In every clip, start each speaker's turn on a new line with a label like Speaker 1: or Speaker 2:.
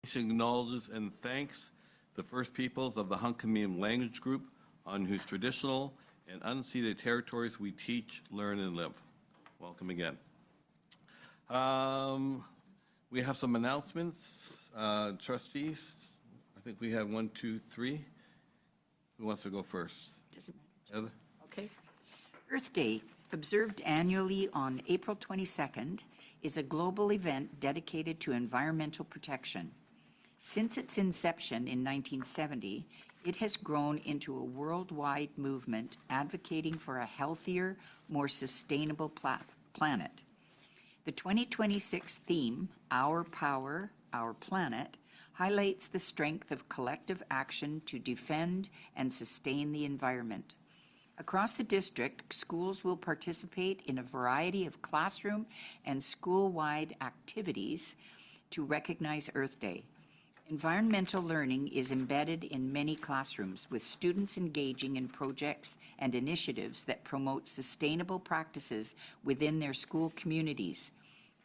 Speaker 1: acknowledges and thanks the First Peoples of the Hunkaminam language group on whose traditional and unceded territories we teach, learn, and live. Welcome again. We have some announcements. Trustees, I think we have 1, 2, 3. Who wants to go first?
Speaker 2: Doesn't matter.
Speaker 1: Heather?
Speaker 2: Okay. Earth Day, observed annually on April 22nd, is a global event dedicated to environmental protection. Since its inception in 1970, it has grown into a worldwide movement advocating for a healthier, more sustainable planet. The 2026 theme, Our Power, Our Planet, highlights the strength of collective action to defend and sustain the environment. Across the district, schools will participate in a variety of classroom and school-wide activities to recognize Earth Day. Environmental learning is embedded in many classrooms, with students engaging in projects and initiatives that promote sustainable practices within their school communities.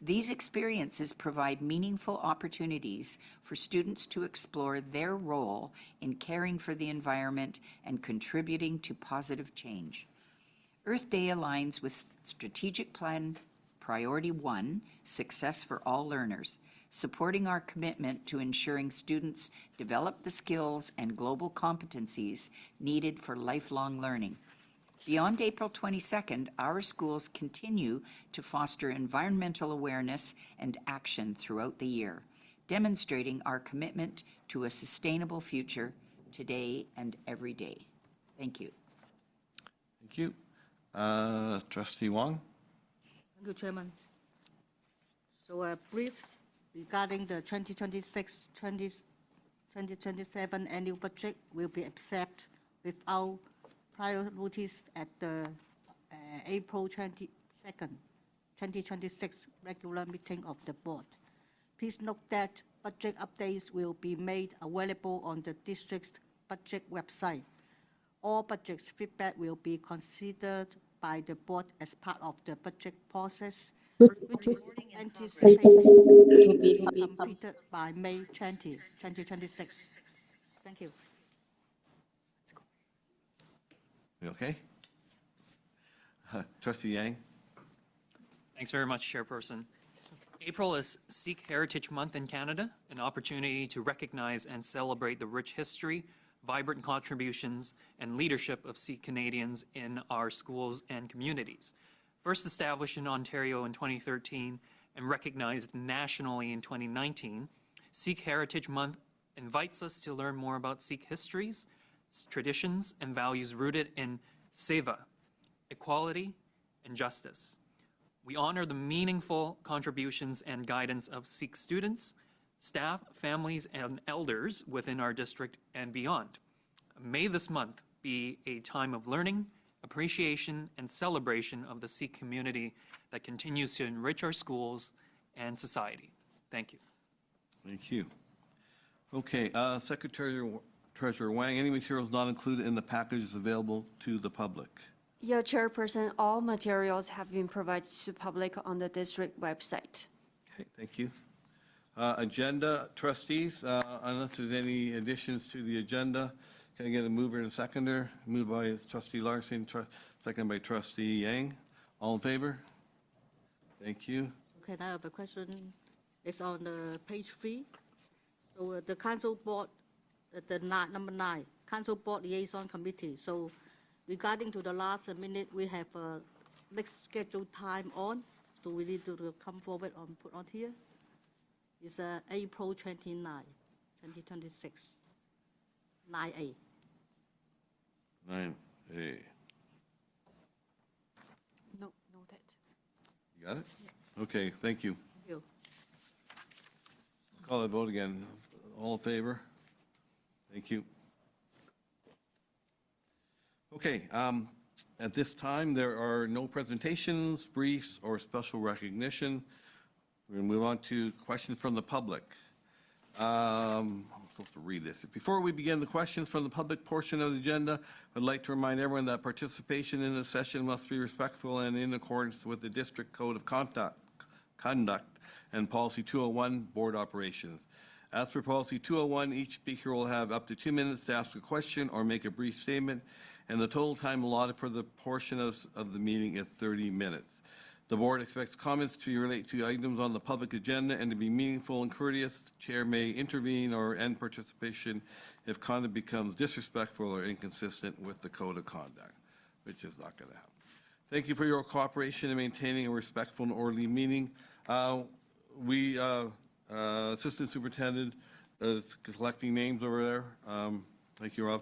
Speaker 2: These experiences provide meaningful opportunities for students to explore their role in caring for the environment and contributing to positive change. Earth Day aligns with Strategic Plan Priority 1, Success for All Learners, supporting our commitment to ensuring students develop the skills and global competencies needed for lifelong learning. Beyond April 22nd, our schools continue to foster environmental awareness and action throughout the year, demonstrating our commitment to a sustainable future today and every day. Thank you.
Speaker 1: Thank you. Trustee Wong?
Speaker 3: Thank you, Chairman. So a brief regarding the 2026-2027 annual budget will be accepted without prior notice at the April 22nd, 2026 regular meeting of the board. Please note that budget updates will be made available on the district's budget website. All budget feedback will be considered by the board as part of the budget process, which is anticipated to be completed by May 20, 2026. Thank you.
Speaker 1: You okay? Trustee Yang?
Speaker 4: Thanks very much, Chairperson. April is Sikh Heritage Month in Canada, an opportunity to recognize and celebrate the rich history, vibrant contributions, and leadership of Sikh Canadians in our schools and communities. First established in Ontario in 2013 and recognized nationally in 2019, Sikh Heritage Month invites us to learn more about Sikh histories, traditions, and values rooted in seva, equality, and justice. We honor the meaningful contributions and guidance of Sikh students, staff, families, and elders within our district and beyond. May this month be a time of learning, appreciation, and celebration of the Sikh community that continues to enrich our schools and society. Thank you.
Speaker 1: Thank you. Okay, Treasurer Wang, any materials not included in the package is available to the public?
Speaker 5: Yeah, Chairperson, all materials have been provided to public on the district website.
Speaker 1: Okay, thank you. Agenda, trustees, unless there's any additions to the agenda, can I get a mover and a seconder? Moved by Trustee Larson, second by Trustee Yang. All in favor? Thank you.
Speaker 3: Okay, I have a question. It's on page 3. So the council board, number 9, council board liaison committee. So regarding to the last minute, we have next scheduled time on. Do we need to come forward and put on here? It's April 29, 2026, 9A.
Speaker 1: 9A.
Speaker 5: No, noted.
Speaker 1: You got it? Okay, thank you.
Speaker 3: Thank you.
Speaker 1: Call the vote again. All in favor? Thank you. Okay, at this time, there are no presentations, briefs, or special recognition. We're going to move on to questions from the public. I'm supposed to read this. Before we begin the questions from the public portion of the agenda, I'd like to remind everyone that participation in this session must be respectful and in accordance with the District Code of Conduct and Policy 201, Board Operations. As per policy 201, each speaker will have up to 2 minutes to ask a question or make a brief statement, and the total time allotted for the portion of the meeting is 30 minutes. The board expects comments to relate to items on the public agenda and to be meaningful and courteous. Chair may intervene or end participation if conduct becomes disrespectful or inconsistent with the code of conduct, which is not going to happen. Thank you for your cooperation in maintaining a respectful and orderly meeting. Assistant Superintendent is collecting names over there. Thank you, Rob.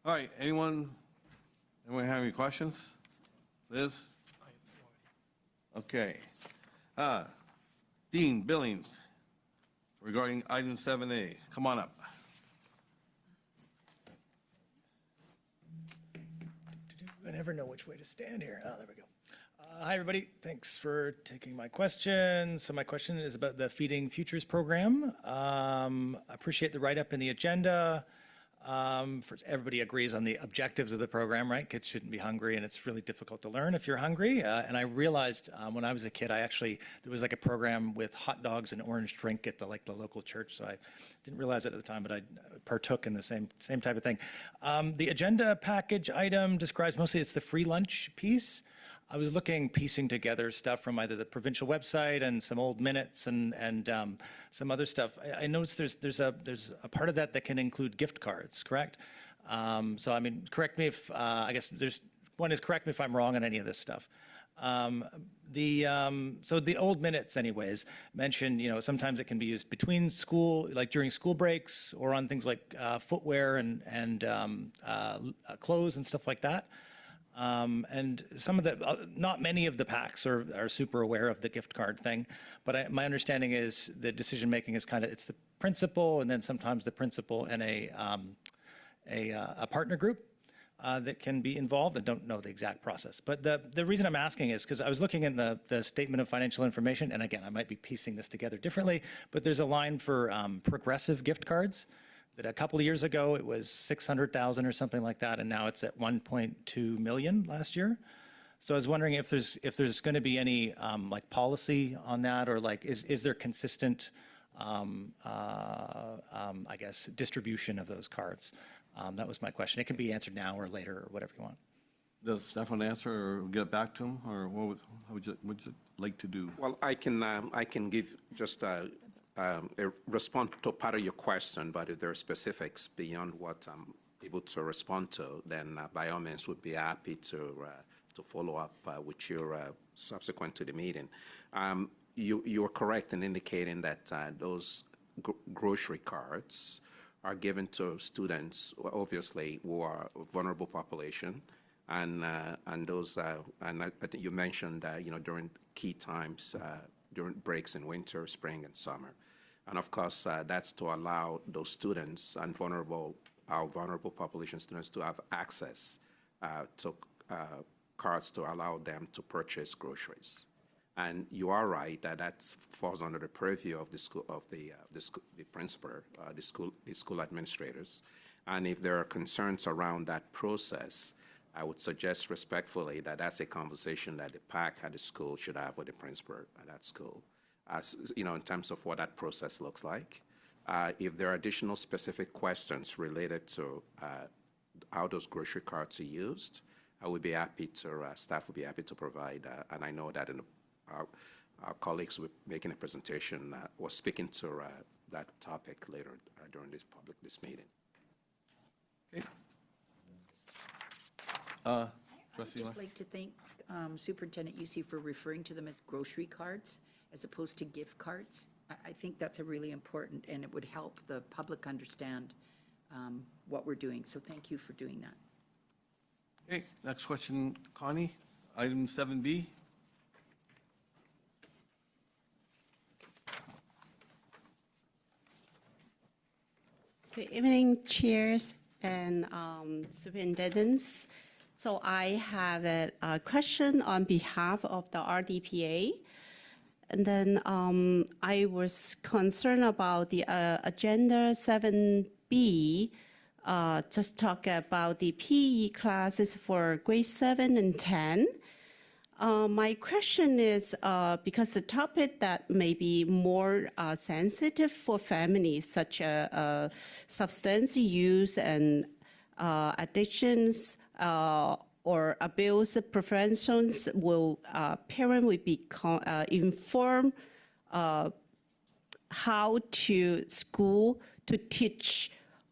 Speaker 1: All right, anyone have any questions? Liz? Okay. Dean Billings, regarding item 7A. Come on up.
Speaker 6: I never know which way to stand here. Oh, there we go. Hi, everybody. Thanks for taking my question. So my question is about the Feeding Futures program. I appreciate the write-up in the agenda. Everybody agrees on the objectives of the program, right? Kids shouldn't be hungry, and it's really difficult to learn if you're hungry. And I realized when I was a kid, there was like a program with hot dogs and orange drink at the local church. So I didn't realize it at the time, but I partook in the same type of thing. The agenda package item describes mostly it's the free lunch piece. I was piecing together stuff from either the provincial website and some old minutes and some other stuff. I noticed there's a part of that can include gift cards, correct? So I mean, correct me if I guess correct me if I'm wrong on any of this stuff. So the old minutes, anyways, mentioned sometimes it can be used between school, like during school breaks, or on things like footwear and clothes and stuff like that. And some of not many of the PACs are super aware of the gift card thing, but my understanding is the decision making is it's the principal, and then sometimes the principal and a partner group that can be involved. I don't know the exact process, but the reason I'm asking is because I was looking in the statement of financial information, and again, I might be piecing this together differently, but there's a line for progressive gift cards. That a couple of years ago it was 600,000 or something like that, and now it's at 1.2 million last year. So I was wondering if there's going to be any policy on that, or is there consistent, I guess, distribution of those cards? That was my question. It can be answered now or later or whatever you want.
Speaker 1: Does Stefan answer or get back to him, or what would you like to do?
Speaker 7: Well, I can give just a response to part of your question, but if there are specifics beyond what I'm able to respond to, then by all means would be happy to follow up with you subsequent to the meeting. You are correct in indicating that those grocery cards are given to students, obviously, who are a vulnerable population, and those and I think you mentioned during key times during breaks in winter, spring, and summer. And of course, that's to allow those students and our vulnerable population students to have access to cards to allow them to purchase groceries. And you are right that falls under the purview of the school, the principal, the school administrators. And if there are concerns around that process, I would suggest respectfully that that's a conversation that the PAC at the school should have with the principal at that school, in terms of what that process looks like. If there are additional specific questions related to how those grocery cards are used, I would be happy to, staff would be happy to provide, and I know that our colleagues were making a presentation or speaking to that topic later during this meeting.
Speaker 1: Okay.
Speaker 2: I'd
Speaker 1: Trustee
Speaker 2: just
Speaker 1: Lai?
Speaker 2: like to thank Superintendent Yusi for referring to them as grocery cards as opposed to gift cards. I think that's a really important, and it would help the public understand what we're doing. So thank you for doing that.
Speaker 1: Okay, next question, Connie, item 7B.
Speaker 8: Good evening, chairs and superintendents. So I have a question on behalf of the RDPA. And then I was concerned about the agenda 7B, just talk about the PE classes for grade 7 and 10. My question is, because the topic that may be more sensitive for families, such as substance use and addictions or abuse preventions, parent will be informed how to school to teach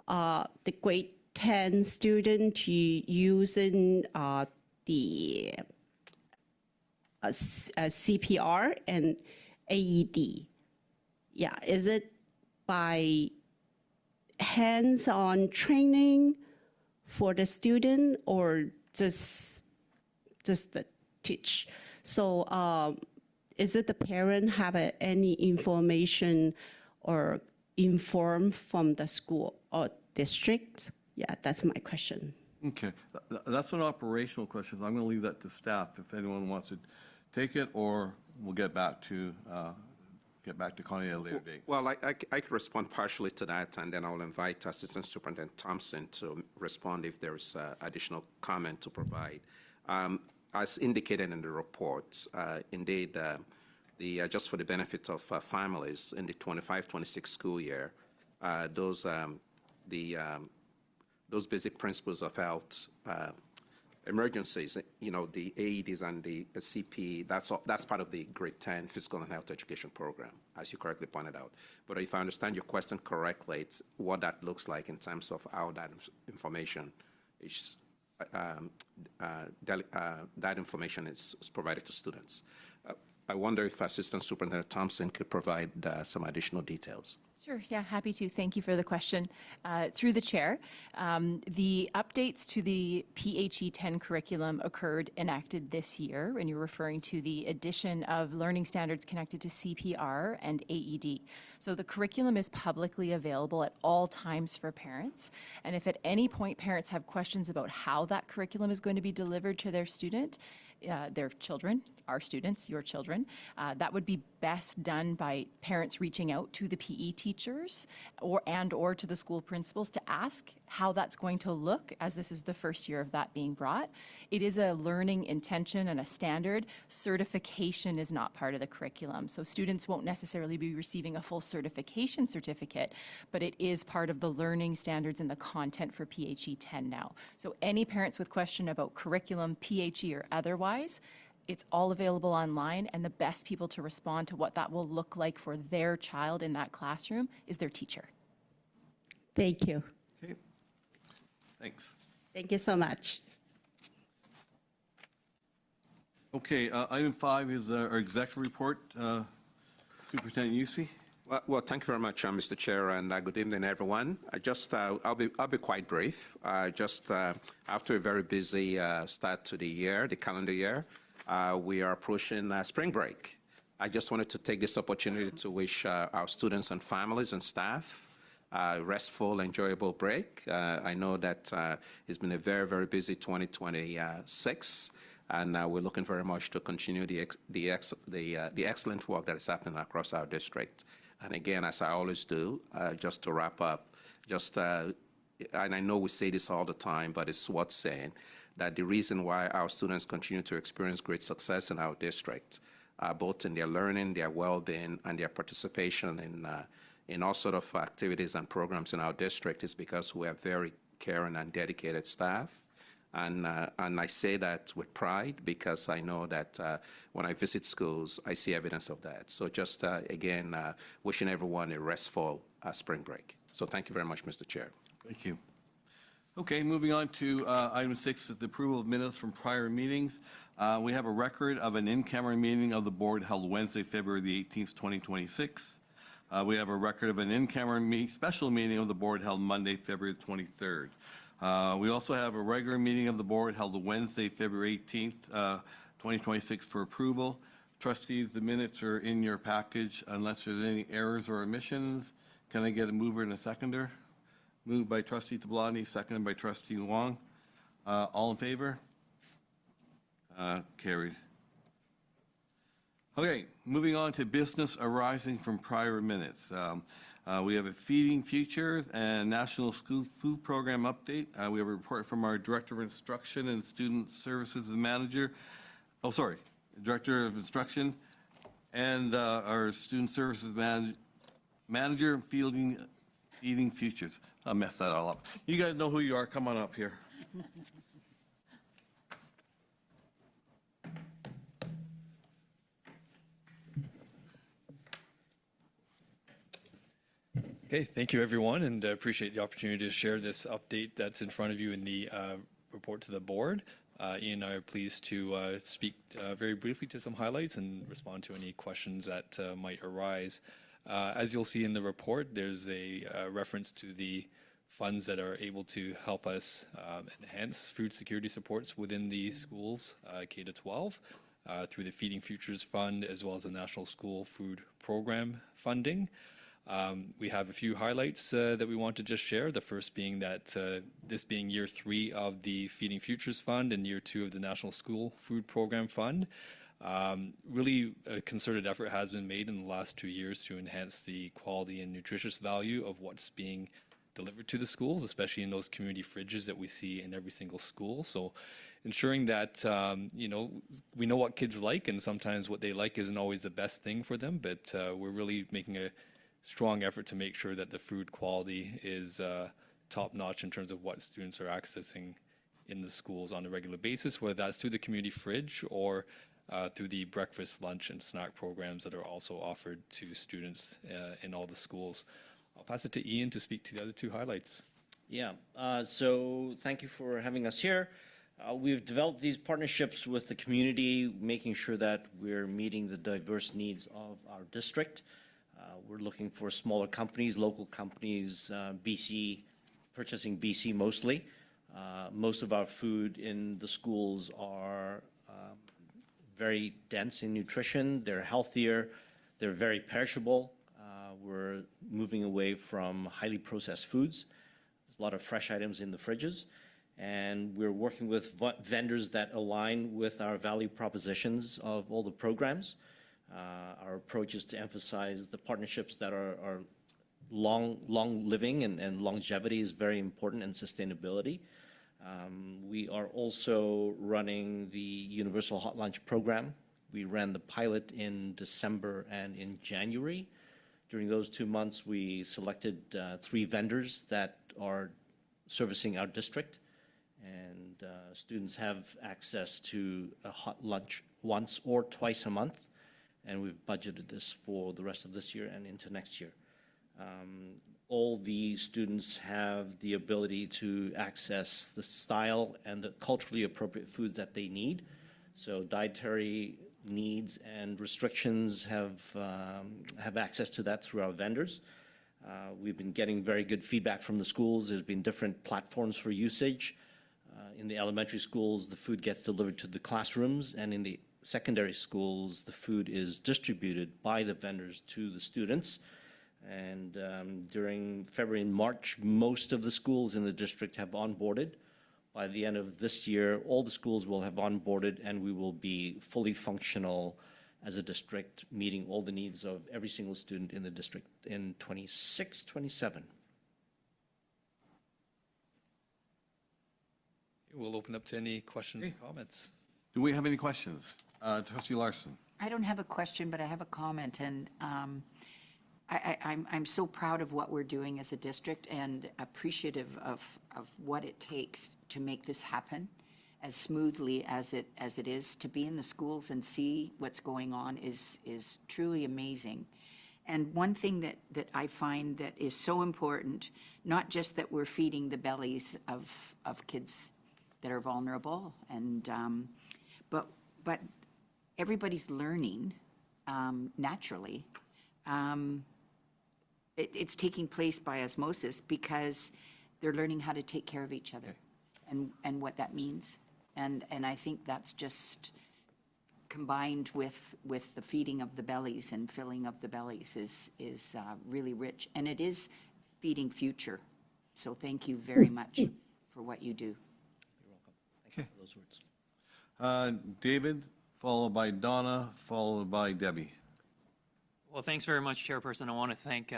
Speaker 8: the grade 10 student to using the CPR and AED. Yeah, is it by hands-on training for the student or just the teach? So is it the parent have any information or inform from the school or district? Yeah, that's my question.
Speaker 1: Okay, that's an operational question. I'm going to leave that to staff if anyone wants to take it, or we'll get back to Connie at a later date.
Speaker 7: Well, I could respond partially to that, and then I'll invite Assistant Superintendent Thompson to respond if there's additional comment to provide. As indicated in the report, indeed, just for the benefit of families in the 25-26 school year, those basic principles of health emergencies, the AEDs and the CP, that's part of the grade 10 physical and health education program, as you correctly pointed out. But if I understand your question correctly, it's what that looks like in terms of how that information is, that information is provided to students. I wonder if Assistant Superintendent Thompson could provide some additional details.
Speaker 9: Sure, yeah, happy to. Thank you for the question. Through the chair, the updates to the PHE 10 curriculum occurred enacted this year, and you're referring to the addition of learning standards connected to CPR and AED. So the curriculum is publicly available at all times for parents, and if at any point parents have questions about how that curriculum is going to be delivered to their student, their children, our students, your children, that would be best done by parents reaching out to the PE teachers or to the school principals to ask how that's going to look, as this is the first year of that being brought. It is a learning intention and a standard. Certification is not part of the curriculum, so students won't necessarily be receiving a full certification certificate, but it is part of the learning standards and the content for PHE 10 now. So any parents with question about curriculum, PHE or otherwise, it's all available online, and the best people to respond to what that will look like for their child in that classroom is their teacher.
Speaker 8: Thank you.
Speaker 1: Okay, thanks.
Speaker 8: Thank you so much.
Speaker 1: Okay, item 5 is our executive report. Superintendent Yusi.
Speaker 7: Well, thank you very much, Mr. Chair, and good evening, everyone. I'll be quite brief. After a very busy start to the year, the calendar year, we are approaching spring break. I just wanted to take this opportunity to wish our students and families and staff a restful, enjoyable break. I know that it's been a very, very busy 2026, and we're looking very much to continue the excellent work that is happening across our district. And again, as I always do, just to wrap up, and I know we say this all the time, but it's worth saying, that the reason why our students continue to experience great success in our district, both in their learning, their well-being, and their participation in all sort of activities and programs in our district, is because we have very caring and dedicated staff. And I say that with pride because I know that when I visit schools, I see evidence of that. So just, again, wishing everyone a restful spring break. So thank you very much, Mr. Chair.
Speaker 1: Thank you. Okay, moving on to item 6, is the approval of minutes from prior meetings. We have a record of an in-camera meeting of the board held Wednesday, February the 18th, 2026. We have a record of an in-camera special meeting of the board held Monday, February the 23rd. We also have a regular meeting of the board held Wednesday, February 18th, 2026 for approval. Trustees, the minutes are in your package unless there's any errors or omissions. Can I get a mover and a seconder? Moved by Trustee Tablani, seconded by Trustee Wong. All in favor? Carried. Okay, moving on to business arising from prior minutes. We have a Feeding Futures and National School Food Program update. We have a report from our Director of Instruction and Student Services Manager. Oh, sorry. Director of Instruction, and our Student Services Manager, Feeding Futures. I messed that all up. You guys know who you are. Come on up here.
Speaker 10: Okay, thank you, everyone, and appreciate the opportunity to share this update that's in front of you in the report to the board. Ian and I are pleased to speak very briefly to some highlights and respond to any questions that might arise. As you'll see in the report, there's a reference to the funds that are able to help us enhance food security supports within the schools, K to 12, through the Feeding Futures Fund, as well as the National School Food Program funding. We have a few highlights that we want to just share. The first being that this being year 3 of the Feeding Futures Fund and year 2 of the National School Food Program Fund. Really a concerted effort has been made in the last 2 years to enhance the quality and nutritious value of what's being delivered to the schools, especially in those community fridges that we see in every single school. So ensuring that, we know what kids like, and sometimes what they like isn't always the best thing for them, but we're really making a strong effort to make sure that the food quality is top-notch in terms of what students are accessing in the schools on a regular basis, whether that's through the community fridge or through the breakfast, lunch, and snack programs that are also offered to students in all the schools. I'll pass it to Ian to speak to the other 2 highlights.
Speaker 11: Yeah, so thank you for having us here. We've developed these partnerships with the community, making sure that we're meeting the diverse needs of our district. We're looking for smaller companies, local companies, BC, purchasing BC mostly. Most of our food in the schools are very dense in nutrition. They're healthier. They're very perishable. We're moving away from highly processed foods. There's a lot of fresh items in the fridges. And we're working with vendors that align with our value propositions of all the programs. Our approach is to emphasize the partnerships that are long living, and longevity is very important, and sustainability. We are also running the Universal Hot Lunch program. We ran the pilot in December and in January. During those 2 months, we selected 3 vendors that are servicing our district, and students have access to a hot lunch once or twice a month, and we've budgeted this for the rest of this year and into next year. All the students have the ability to access the style and the culturally appropriate foods that they need. So dietary needs and restrictions have access to that through our vendors. We've been getting very good feedback from the schools. There's been different platforms for usage. In the elementary schools, the food gets delivered to the classrooms, and in the secondary schools, the food is distributed by the vendors to the students. And during February and March, most of the schools in the district have onboarded. By the end of this year, all the schools will have onboarded, and we will be fully functional as a district, meeting all the needs of every single student in the district in 26, 27.
Speaker 10: We'll open up to any questions or comments.
Speaker 1: Do we have any questions? Trustee Larson.
Speaker 2: I don't have a question, but I have a comment, and I'm so proud of what we're doing as a district and appreciative of what it takes to make this happen as smoothly as it is. To be in the schools and see what's going on is truly amazing. And one thing that I find that is so important, not just that we're feeding the bellies of kids that are vulnerable, and but everybody's learning naturally. It's taking place by osmosis because they're learning how to take care of each other and what that means. And I think that's just combined with the feeding of the bellies and filling of the bellies is really rich. And it is feeding future. So thank you very much for what you do.
Speaker 11: You're welcome. Thank you for those words.
Speaker 1: David, followed by Donna, followed by Debbie.
Speaker 4: Well, thanks very much, Chairperson. I want to thank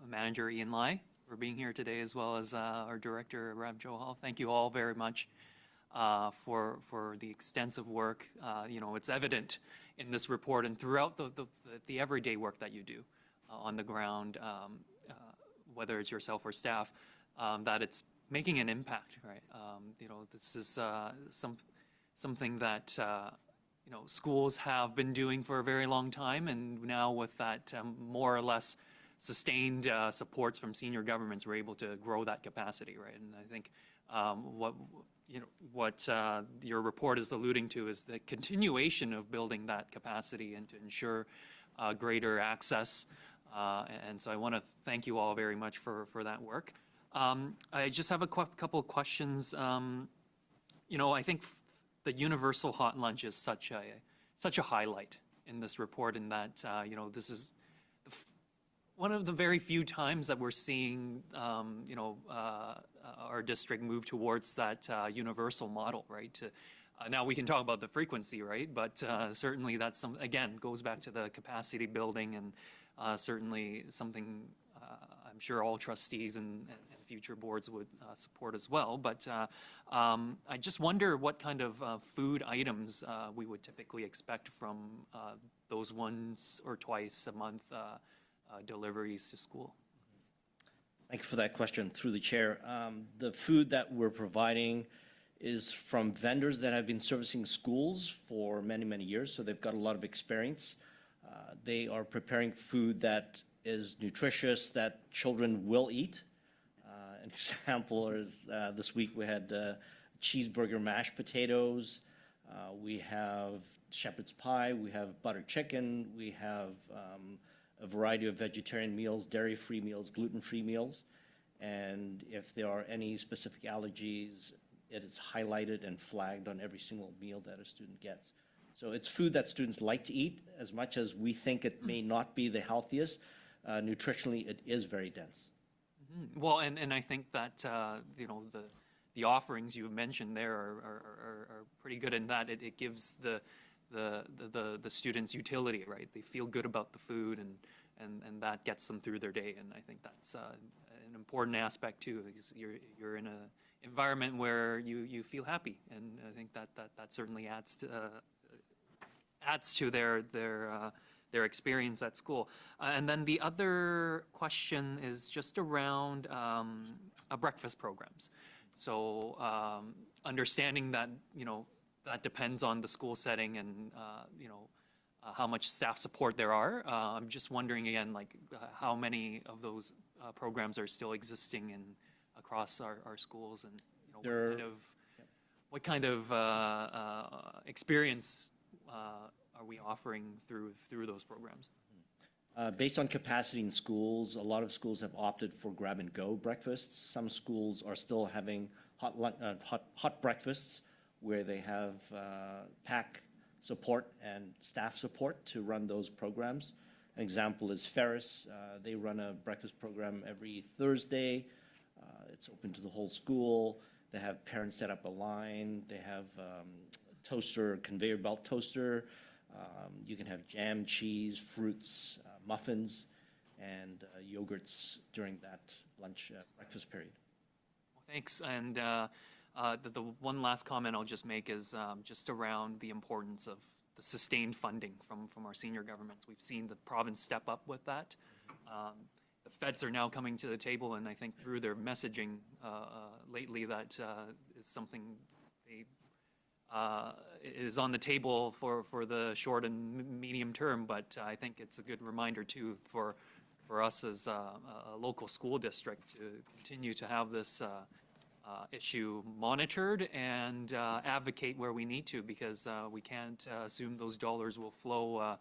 Speaker 4: Manager Ian Lai for being here today, as well as our Director, Rav Johal. Thank you all very much. for the extensive work. It's evident in this report and throughout the everyday work that you do on the ground, whether it's yourself or staff, that it's making an impact, right? This is something that schools have been doing for a very long time, and now with that more or less sustained supports from senior governments, we're able to grow that capacity, right? And I think what your report is alluding to is the continuation of building that capacity and to ensure greater access. And so I want to thank you all very much for that work. I just have a couple of questions. I think the universal hot lunch is such a highlight in this report, in that this is one of the very few times that we're seeing our district move towards that universal model, right? Now we can talk about the frequency, right? But certainly that's again goes back to the capacity building, and certainly something I'm sure all trustees and future boards would support as well. But I just wonder what kind of food items we would typically expect from those once or twice a month deliveries to school.
Speaker 11: Thank you for that question through the chair. The food that we're providing is from vendors that have been servicing schools for many, many years, so they've got a lot of experience. They are preparing food that is nutritious, that children will eat. An example is this week we had cheeseburger mashed potatoes, we have shepherd's pie, we have butter chicken, we have a variety of vegetarian meals, dairy-free meals, gluten-free meals. And if there are any specific allergies, it is highlighted and flagged on every single meal that a student gets. So it's food that students like to eat. As much as we think it may not be the healthiest, nutritionally it is very dense.
Speaker 4: Well, and I think that the offerings you mentioned there are pretty good in that it gives the students utility, right? They feel good about the food, and that gets them through their day. And I think that's an important aspect too. Is you're in an environment where you feel happy, and I think that certainly adds to their experience at school. And then the other question is just around breakfast programs. So understanding that, that depends on the school setting and, how much staff support there are. I'm just wondering again, how many of those programs are still existing across our schools, and what kind of experience are we offering through those programs?
Speaker 11: Based on capacity in schools, a lot of schools have opted for grab-and-go breakfasts. Some schools are still having hot breakfasts where they have PAC support and staff support to run those programs. An example is Ferris. They run a breakfast program every Thursday. It's open to the whole school. They have parents set up a line. They have toaster, conveyor belt toaster. You can have jam, cheese, fruits, muffins, and yogurts during that lunch breakfast period.
Speaker 4: Well, thanks. And the one last comment I'll just make is just around the importance of the sustained funding from our senior governments. We've seen the province step up with that. The feds are now coming to the table, and I think through their messaging lately, that is something they is on the table for the short and medium term. But I think it's a good reminder too for us as a local school district to continue to have this issue monitored and advocate where we need to, because we can't assume those dollars will flow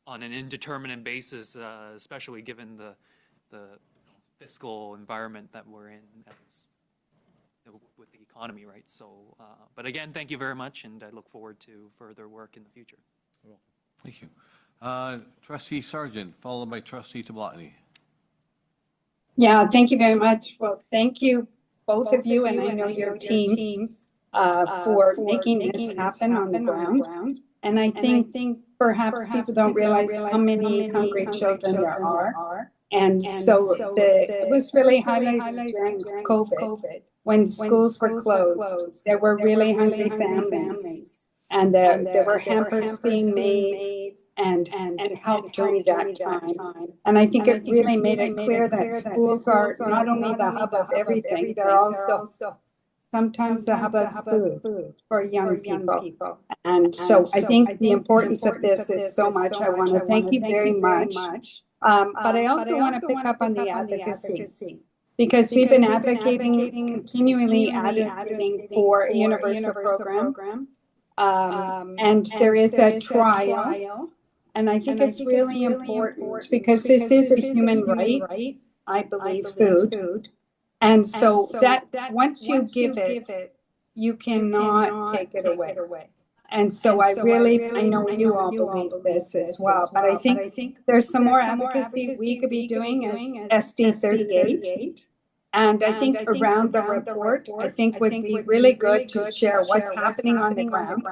Speaker 4: on an indeterminate basis, especially given the fiscal environment that we're in with the economy, right? So, but again, thank you very much, and I look forward to further work in the future.
Speaker 1: Thank you. Trustee Sargent, followed by Trustee Tablotny.
Speaker 12: Yeah, thank you very much. Well, thank you, both of you, and I know your teams for making this happen on the ground. And I think perhaps people don't realize how many hungry children there are. And so it was really highlighted during COVID, when schools were closed. There were really hungry families, and there were hampers being made and help during that time. And I think it really made it clear that schools are not only the hub of everything, they're also sometimes the hub of food for young people. And so I think the importance of this is so much. I want to thank you very much. But I also want to pick up on the advocacy, because we've been advocating, continually advocating for a universal program. And there is a trial. And I think it's really important because this is a human right, I believe, food. And so that once you give it, you cannot take it away. And so I know you all believe this as well, but I think there's some more advocacy we could be doing as SD 38. And I think around the report, I think would be really good to share what's happening on the ground.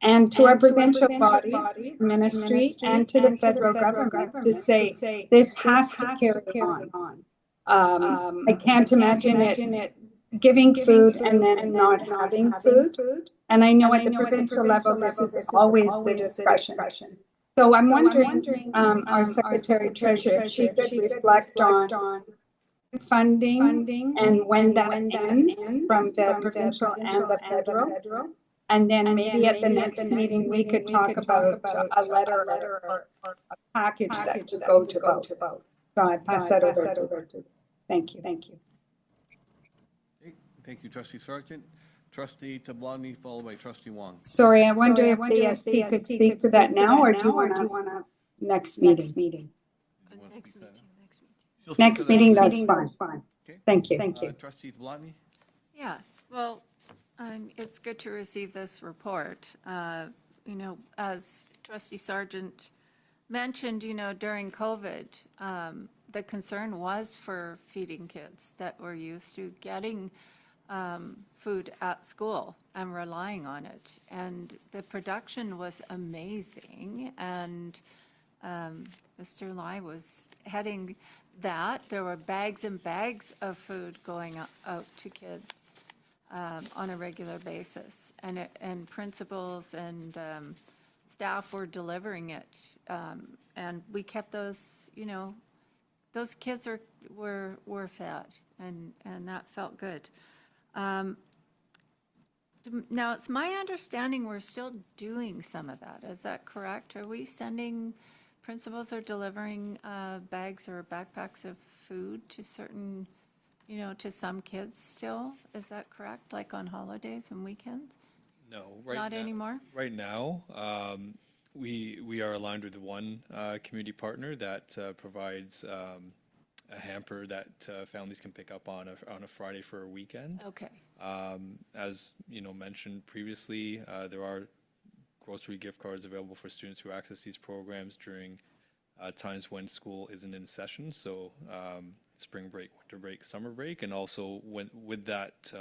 Speaker 12: And to our provincial bodies, ministry, and to the federal government to say, this has to carry on. I can't imagine it giving food and then not having food. And I know at the provincial level, this is always the discussion. So I'm wondering, our Secretary Treasurer, if she could reflect on funding and when that ends from the provincial and the federal. And then maybe at the next meeting, we could talk about a letter or a package that could go to vote. So I pass that over to. Thank you.
Speaker 1: Okay, thank you, Trustee Sargent. Trustee Tablani, followed by Trustee Wong.
Speaker 12: Sorry, I wonder if the ST could speak to that now, or do you want to next meeting? Next meeting, that's fine.
Speaker 1: Okay.
Speaker 12: Thank you.
Speaker 1: Trustee Tablani?
Speaker 13: Yeah, well, it's good to receive this report. You know, as Trustee Sargent mentioned, you know, during COVID, the concern was for feeding kids that were used to getting food at school and relying on it. And the production was amazing, and Mr. Lai was heading that. There were bags and bags of food going out to kids on a regular basis, and principals and staff were delivering it. And we kept those, you know, those kids were fed, and that felt good. Now, it's my understanding we're still doing some of that. Is that correct? Are we sending, principals are delivering bags or backpacks of food to certain, you know, to some kids still? Is that correct, like on holidays and weekends?
Speaker 10: No,
Speaker 13: Not anymore?
Speaker 10: Right now, we are aligned with one community partner that provides a hamper that families can pick up on a Friday for a weekend.
Speaker 13: Okay.
Speaker 10: As you know, mentioned previously, there are grocery gift cards available for students who access these programs during times when school isn't in session. So spring break, winter break, summer break, and also with that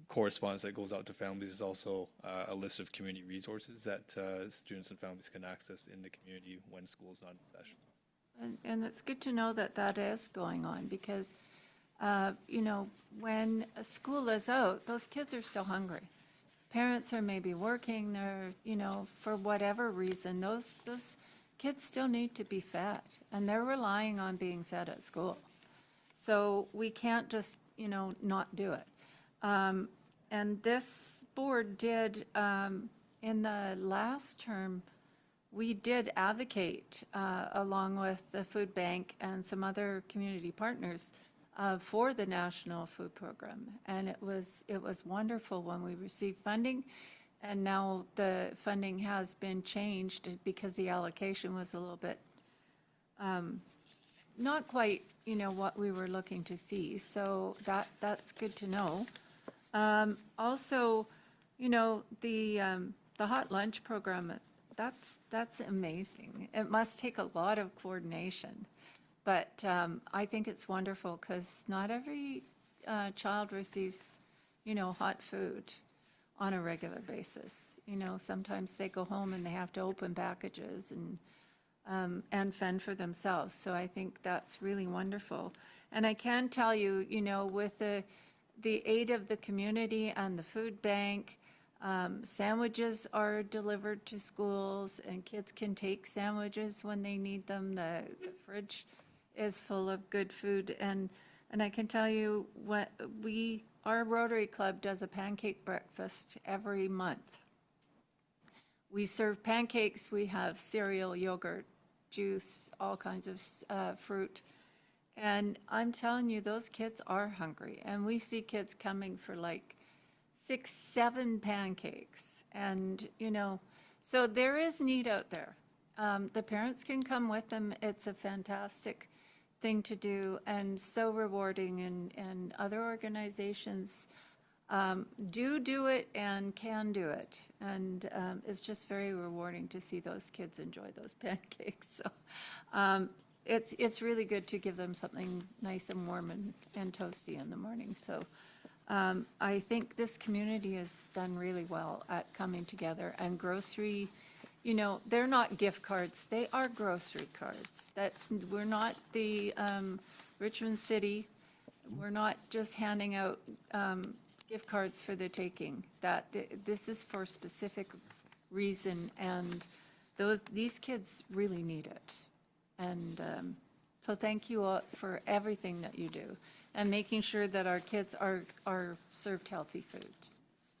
Speaker 10: correspondence that goes out to families is also a list of community resources that students and families can access in the community when school is not in session.
Speaker 13: And it's good to know that that is going on, because, you know, when a school is out, those kids are still hungry. Parents are maybe working, they're, you know, for whatever reason, those kids still need to be fed, and they're relying on being fed at school. So we can't just, you know, not do it. And this board did, in the last term, we did advocate, along with the food bank and some other community partners, for the National Food Program. And it was wonderful when we received funding, and now the funding has been changed because the allocation was a little bit not quite, you know, what we were looking to see. So that's good to know. Also, you know, the hot lunch program, that's amazing. It must take a lot of coordination, but I think it's wonderful because not every child receives, you know, hot food on a regular basis. You know, sometimes they go home and they have to open packages, and and fend for themselves. So I think that's really wonderful. And I can tell you, you know, with the aid of the community and the food bank, sandwiches are delivered to schools and kids can take sandwiches when they need them. The fridge is full of good food. And I can tell you what our Rotary Club does a pancake breakfast every month. We serve pancakes, we have cereal, yogurt, juice, all kinds of fruit. And I'm telling you, those kids are hungry. And we see kids coming for like 6, 7 pancakes. And, you know, so there is need out there. The parents can come with them. It's a fantastic thing to do and so rewarding. And other organizations do it and can do it. And it's just very rewarding to see those kids enjoy those pancakes. So it's really good to give them something nice and warm and toasty in the morning. So I think this community has done really well at coming together, and grocery, you know, they're not gift cards, they are grocery cards. We're not the Richmond City, we're not just handing out gift cards for the taking. This is for specific reason, and these kids really need it. And so thank you all for everything that you do and making sure that our kids are served healthy food.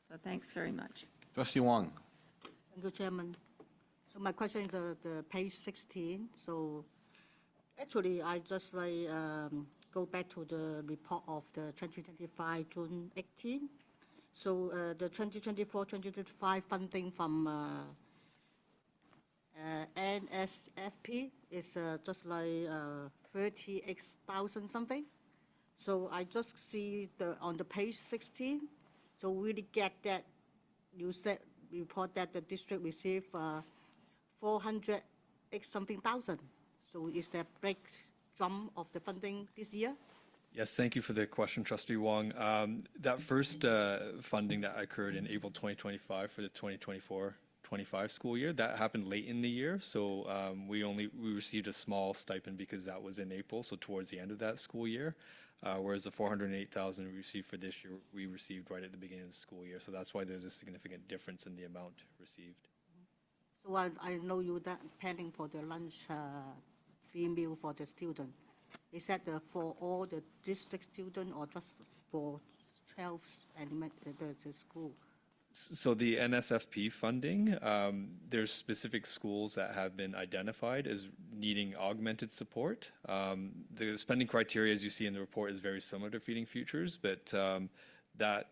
Speaker 13: So thanks very much.
Speaker 1: Trustee Wong.
Speaker 3: Thank you, Chairman. So my question is the page 16. So actually, I just go back to the report of the 2025 June 18. So the 2024-2025 funding from NSFP is just like 38,000 something. So I just see on the page 16. So really get that you said report that the district received 400 something thousand. So is there a big jump of the funding this year?
Speaker 10: Yes, thank you for the question, Trustee Wong. That first funding that occurred in April 2025 for the 2024-25 school year, that happened late in the year. So we received a small stipend because that was in April, so towards the end of that school year. Whereas the 408,000 we received for this year, we received right at the beginning of the school year. So that's why there's a significant difference in the amount received.
Speaker 3: So I know you that planning for the lunch free meal for the student. Is that for all the district student or just for 12 the school?
Speaker 10: So the NSFP funding, there's specific schools that have been identified as needing augmented support. The spending criteria, as you see in the report, is very similar to Feeding Futures, but that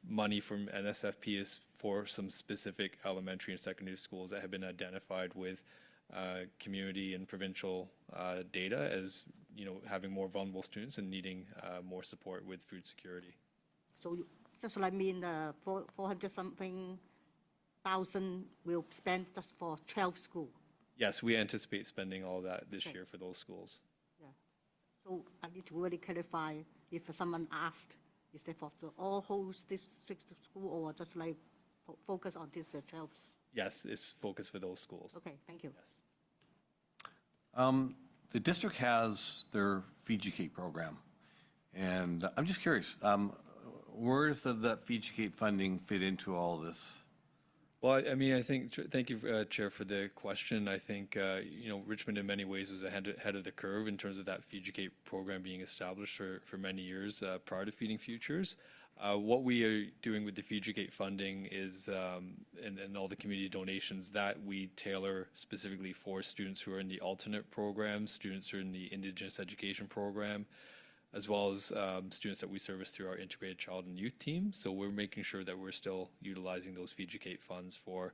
Speaker 10: money from NSFP is for some specific elementary and secondary schools that have been identified with community and provincial data as, you know, having more vulnerable students and needing more support with food security.
Speaker 3: So just like 400 something thousand will spend just for 12 schools.
Speaker 10: Yes, we anticipate spending all that this year for those schools.
Speaker 3: Yeah. So I need to really clarify if someone asked, is that for all whole district school or just like focus on this 12?
Speaker 10: Yes, it's focused for those schools.
Speaker 3: Okay, thank you.
Speaker 10: Yes.
Speaker 1: The district has their Fiji-Cape program, and I'm just curious, where does that Fiji-Cape funding fit into all this?
Speaker 10: Well, I mean, I think, thank you, Chair, for the question. I think, you know, Richmond in many ways was ahead of the curve in terms of that Fiji-Cape program being established for many years prior to Feeding Futures. What we are doing with the Fiji-Cape funding is, and all the community donations, that we tailor specifically for students who are in the alternate programs, students who are in the Indigenous education program, as well as students that we service through our integrated child and youth team. So we're making sure that we're still utilizing those Fiji-Cape funds for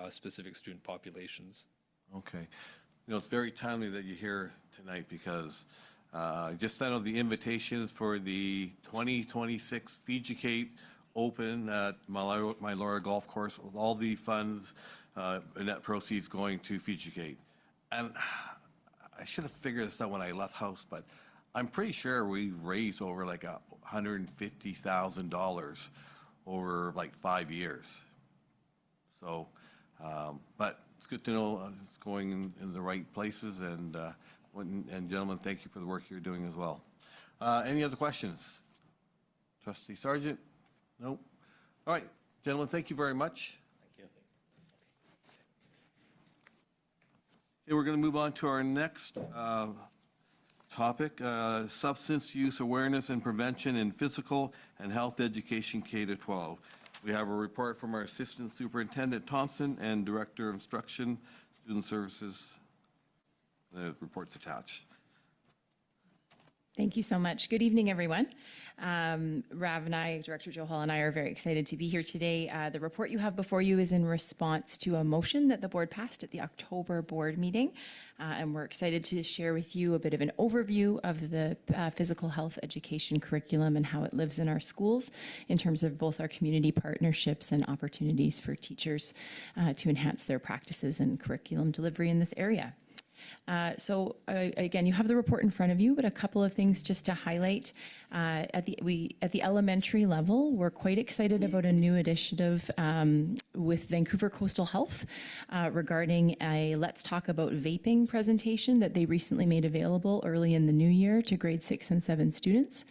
Speaker 10: specific student populations.
Speaker 1: Okay. You know, it's very timely that you're here tonight because I just sent out the invitations for the 2026 Fiji-Cape Open at Mylara Golf Course with all the funds and net proceeds going to Fiji-Cape. And I should have figured this out when I left house, but I'm pretty sure we raised over like $150,000 over like 5 years. So, but it's good to know it's going in the right places, and gentlemen, thank you for the work you're doing as well. Any other questions? Trustee Sargent? No? All right, gentlemen, thank you very much.
Speaker 11: Thank you.
Speaker 1: Okay, we're going to move on to our next topic, substance use awareness and prevention in physical and health education K-12. We have a report from our Assistant Superintendent Thompson and Director of Instruction, Student Services. The report's attached.
Speaker 9: Thank you so much. Good evening, everyone. Rav and I, Director Joe Hall and I are very excited to be here today. The report you have before you is in response to a motion that the board passed at the October board meeting. And we're excited to share with you a bit of an overview of the physical health education curriculum and how it lives in our schools in terms of both our community partnerships and opportunities for teachers to enhance their practices and curriculum delivery in this area. Again, you have the report in front of you, but a couple of things just to highlight. At the elementary level, we're quite excited about a new initiative with Vancouver Coastal Health regarding a Let's Talk About Vaping presentation that they recently made available early in the new year to grade 6 and 7 students.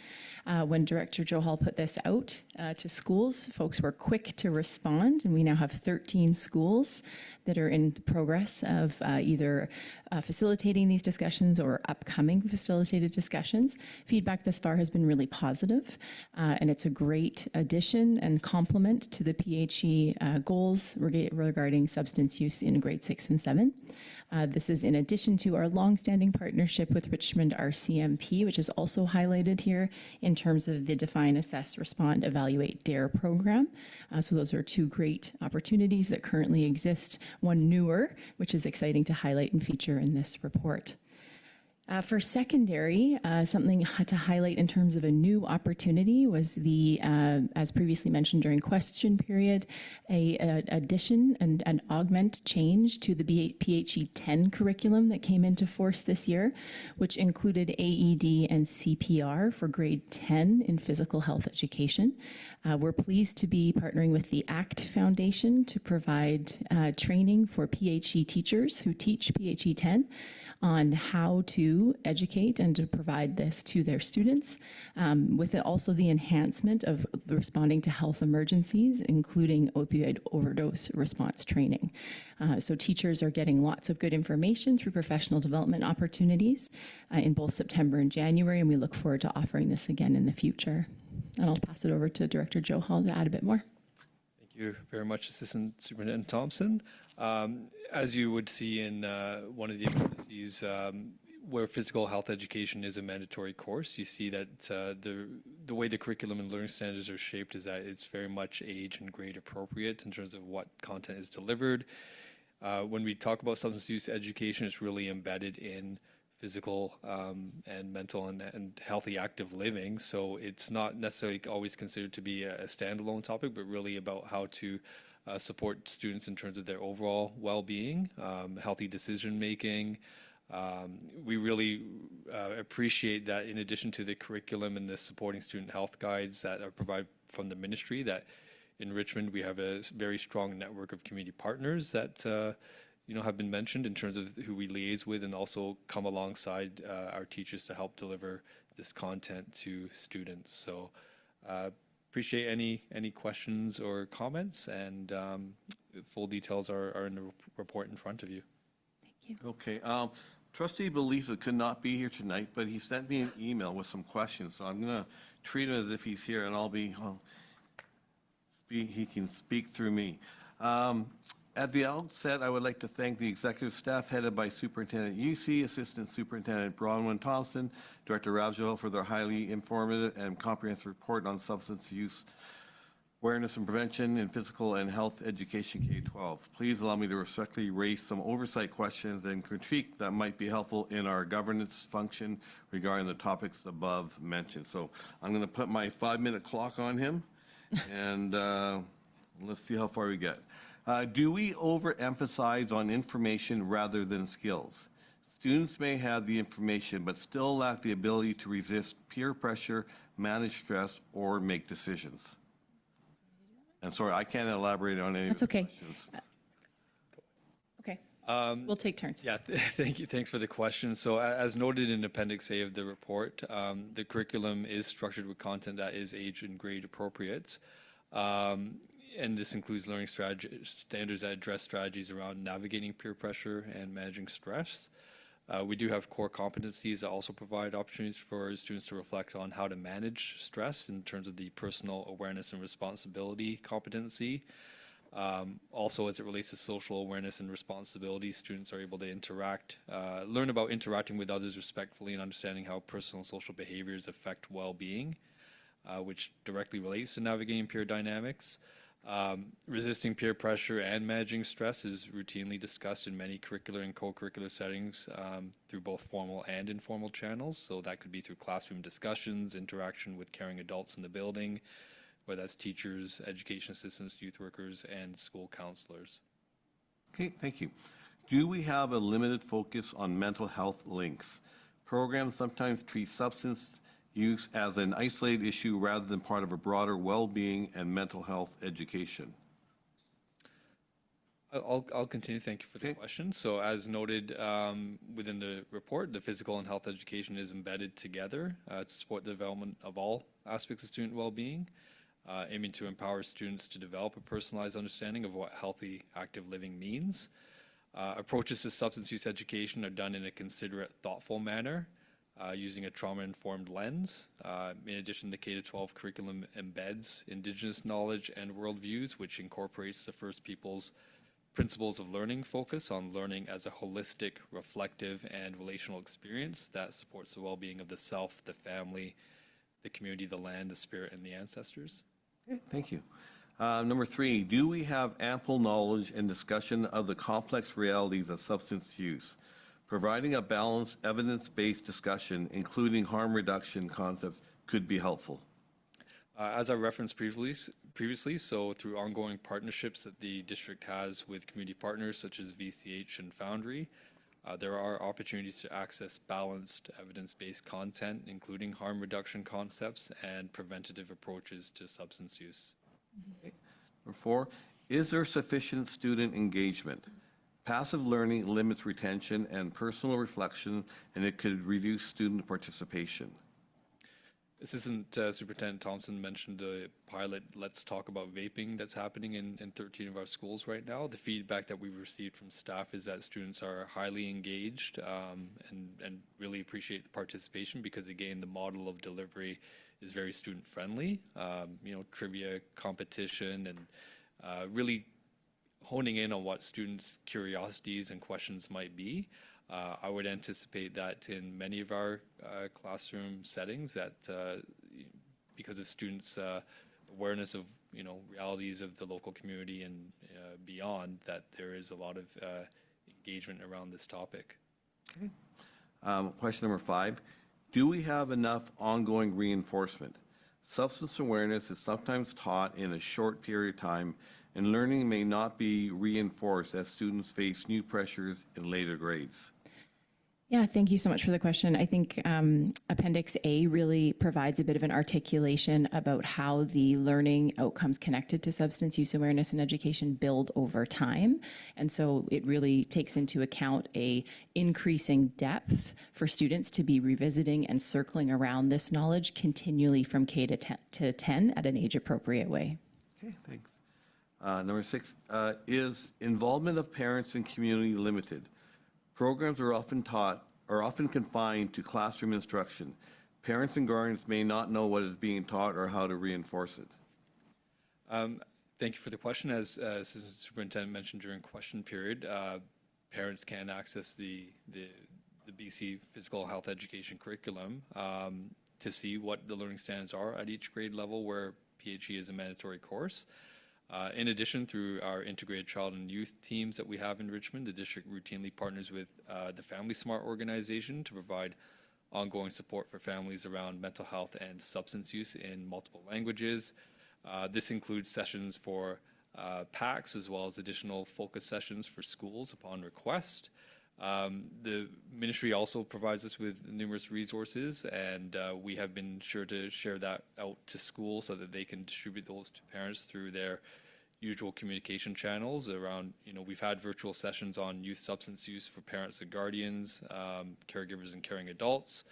Speaker 9: When Director Joe Hall put this out to schools, folks were quick to respond, and we now have 13 schools that are in progress of either facilitating these discussions or upcoming facilitated discussions. Feedback thus far has been really positive, and it's a great addition and complement to the PHE goals regarding substance use in grade 6 and 7. This is in addition to our longstanding partnership with Richmond RCMP, which is also highlighted here in terms of the Define, Assess, Respond, Evaluate, DARE program. So those are two great opportunities that currently exist, one newer, which is exciting to highlight and feature in this report. For secondary, something to highlight in terms of a new opportunity was the, as previously mentioned during question period, a addition and an augment change to the PHE 10 curriculum that came into force this year, which included AED and CPR for grade 10 in physical health education. We're pleased to be partnering with the ACT Foundation to provide training for PHE teachers who teach PHE 10 on how to educate and to provide this to their students, with also the enhancement of responding to health emergencies, including opioid overdose response training. So teachers are getting lots of good information through professional development opportunities in both September and January, and we look forward to offering this again in the future. And I'll pass it over to Director Joe Hall to add a bit more.
Speaker 10: Thank you very much, Assistant Superintendent Thompson. As you would see in one of the appendices, where physical health education is a mandatory course, you see that the way the curriculum and learning standards are shaped is that it's very much age and grade appropriate in terms of what content is delivered. When we talk about substance use education, it's really embedded in physical and mental and healthy active living. So it's not necessarily always considered to be a standalone topic, but really about how to support students in terms of their overall well-being, healthy decision-making. We really appreciate that in addition to the curriculum and the supporting student health guides that are provided from the ministry, that in Richmond we have a very strong network of community partners that have been mentioned in terms of who we liaise with and also come alongside our teachers to help deliver this content to students. So appreciate any questions or comments, and full details are in the report in front of you.
Speaker 9: Thank you.
Speaker 1: Okay. Trustee Belisa could not be here tonight, but he sent me an email with some questions, so I'm going to treat him as if he's here, and he can speak through me. At the outset, I would like to thank the executive staff headed by Superintendent Yusi, Assistant Superintendent Bronwyn Thompson, Director Rav Joe for their highly informative and comprehensive report on substance use awareness and prevention in physical and health education K-12. Please allow me to respectfully raise some oversight questions and critique that might be helpful in our governance function regarding the topics above mentioned. So I'm going to put my 5-minute clock on him, and let's see how far we get. Do we overemphasize on information rather than skills? Students may have the information but still lack the ability to resist peer pressure, manage stress, or make decisions. And sorry, I can't elaborate on any
Speaker 9: That's
Speaker 1: of the
Speaker 9: okay.
Speaker 1: questions.
Speaker 9: Okay. We'll take turns.
Speaker 10: Yeah, thank you. Thanks for the question. So as noted in Appendix A of the report, the curriculum is structured with content that is age and grade appropriate. And this includes learning standards that address strategies around navigating peer pressure and managing stress. We do have core competencies that also provide opportunities for students to reflect on how to manage stress in terms of the personal awareness and responsibility competency. Also, as it relates to social awareness and responsibility, students are able to learn about interacting with others respectfully and understanding how personal and social behaviors affect well-being, which directly relates to navigating peer dynamics. Resisting peer pressure and managing stress is routinely discussed in many curricular and co-curricular settings through both formal and informal channels. So that could be through classroom discussions, interaction with caring adults in the building, whether that's teachers, education assistants, youth workers, and school counselors.
Speaker 1: Okay, thank you. Do we have a limited focus on mental health links? Programs sometimes treat substance use as an isolated issue rather than part of a broader well-being and mental health education.
Speaker 10: I'll continue. Thank you for the question. So as noted within the report, the physical and health education is embedded together to support the development of all aspects of student well-being, aiming to empower students to develop a personalized understanding of what healthy, active living means. Approaches to substance use education are done in a considerate, thoughtful manner, using a trauma-informed lens. In addition, the K-12 curriculum embeds Indigenous knowledge and worldviews, which incorporates the First Peoples principles of learning focus on learning as a holistic, reflective, and relational experience that supports the well-being of the self, the family, the community, the land, the spirit, and the ancestors.
Speaker 1: Okay, thank you. Number 3, do we have ample knowledge and discussion of the complex realities of substance use? Providing a balanced, evidence-based discussion, including harm reduction concepts, could be helpful.
Speaker 10: As I referenced previously, so through ongoing partnerships that the district has with community partners such as VCH and Foundry, there are opportunities to access balanced, evidence-based content, including harm reduction concepts and preventative approaches to substance use.
Speaker 1: Okay. Number 4, is there sufficient student engagement? Passive learning limits retention and personal reflection, and it could reduce student participation.
Speaker 10: Assistant Superintendent Thompson mentioned the pilot Let's Talk About Vaping that's happening in 13 of our schools right now. The feedback that we've received from staff is that students are highly engaged and really appreciate the participation because, again, the model of delivery is very student-friendly. Trivia competition and really honing in on what students' curiosities and questions might be. I would anticipate that in many of our classroom settings that because of students' awareness of realities of the local community and beyond, that there is a lot of engagement around this topic.
Speaker 1: Okay. Question number 5, do we have enough ongoing reinforcement? Substance awareness is sometimes taught in a short period of time, and learning may not be reinforced as students face new pressures in later grades.
Speaker 9: Yeah, thank you so much for the question. I think Appendix A really provides a bit of an articulation about how the learning outcomes connected to substance use awareness and education build over time. And so it really takes into account a increasing depth for students to be revisiting and circling around this knowledge continually from K to 10 at an age-appropriate way.
Speaker 1: Okay, thanks. Number 6, is involvement of parents and community limited? Programs are often confined to classroom instruction. Parents and guardians may not know what is being taught or how to reinforce it.
Speaker 10: Thank you for the question. As Assistant Superintendent mentioned during question period, parents can access the BC Physical Health Education curriculum to see what the learning standards are at each grade level where PHE is a mandatory course. In addition, through our integrated child and youth teams that we have in Richmond, the district routinely partners with the Family Smart organization to provide ongoing support for families around mental health and substance use in multiple languages. This includes sessions for PACs as well as additional focus sessions for schools upon request. The ministry also provides us with numerous resources, and we have been sure to share that out to schools so that they can distribute those to parents through their usual communication channels around, we've had virtual sessions on youth substance use for parents and guardians, caregivers and caring adults,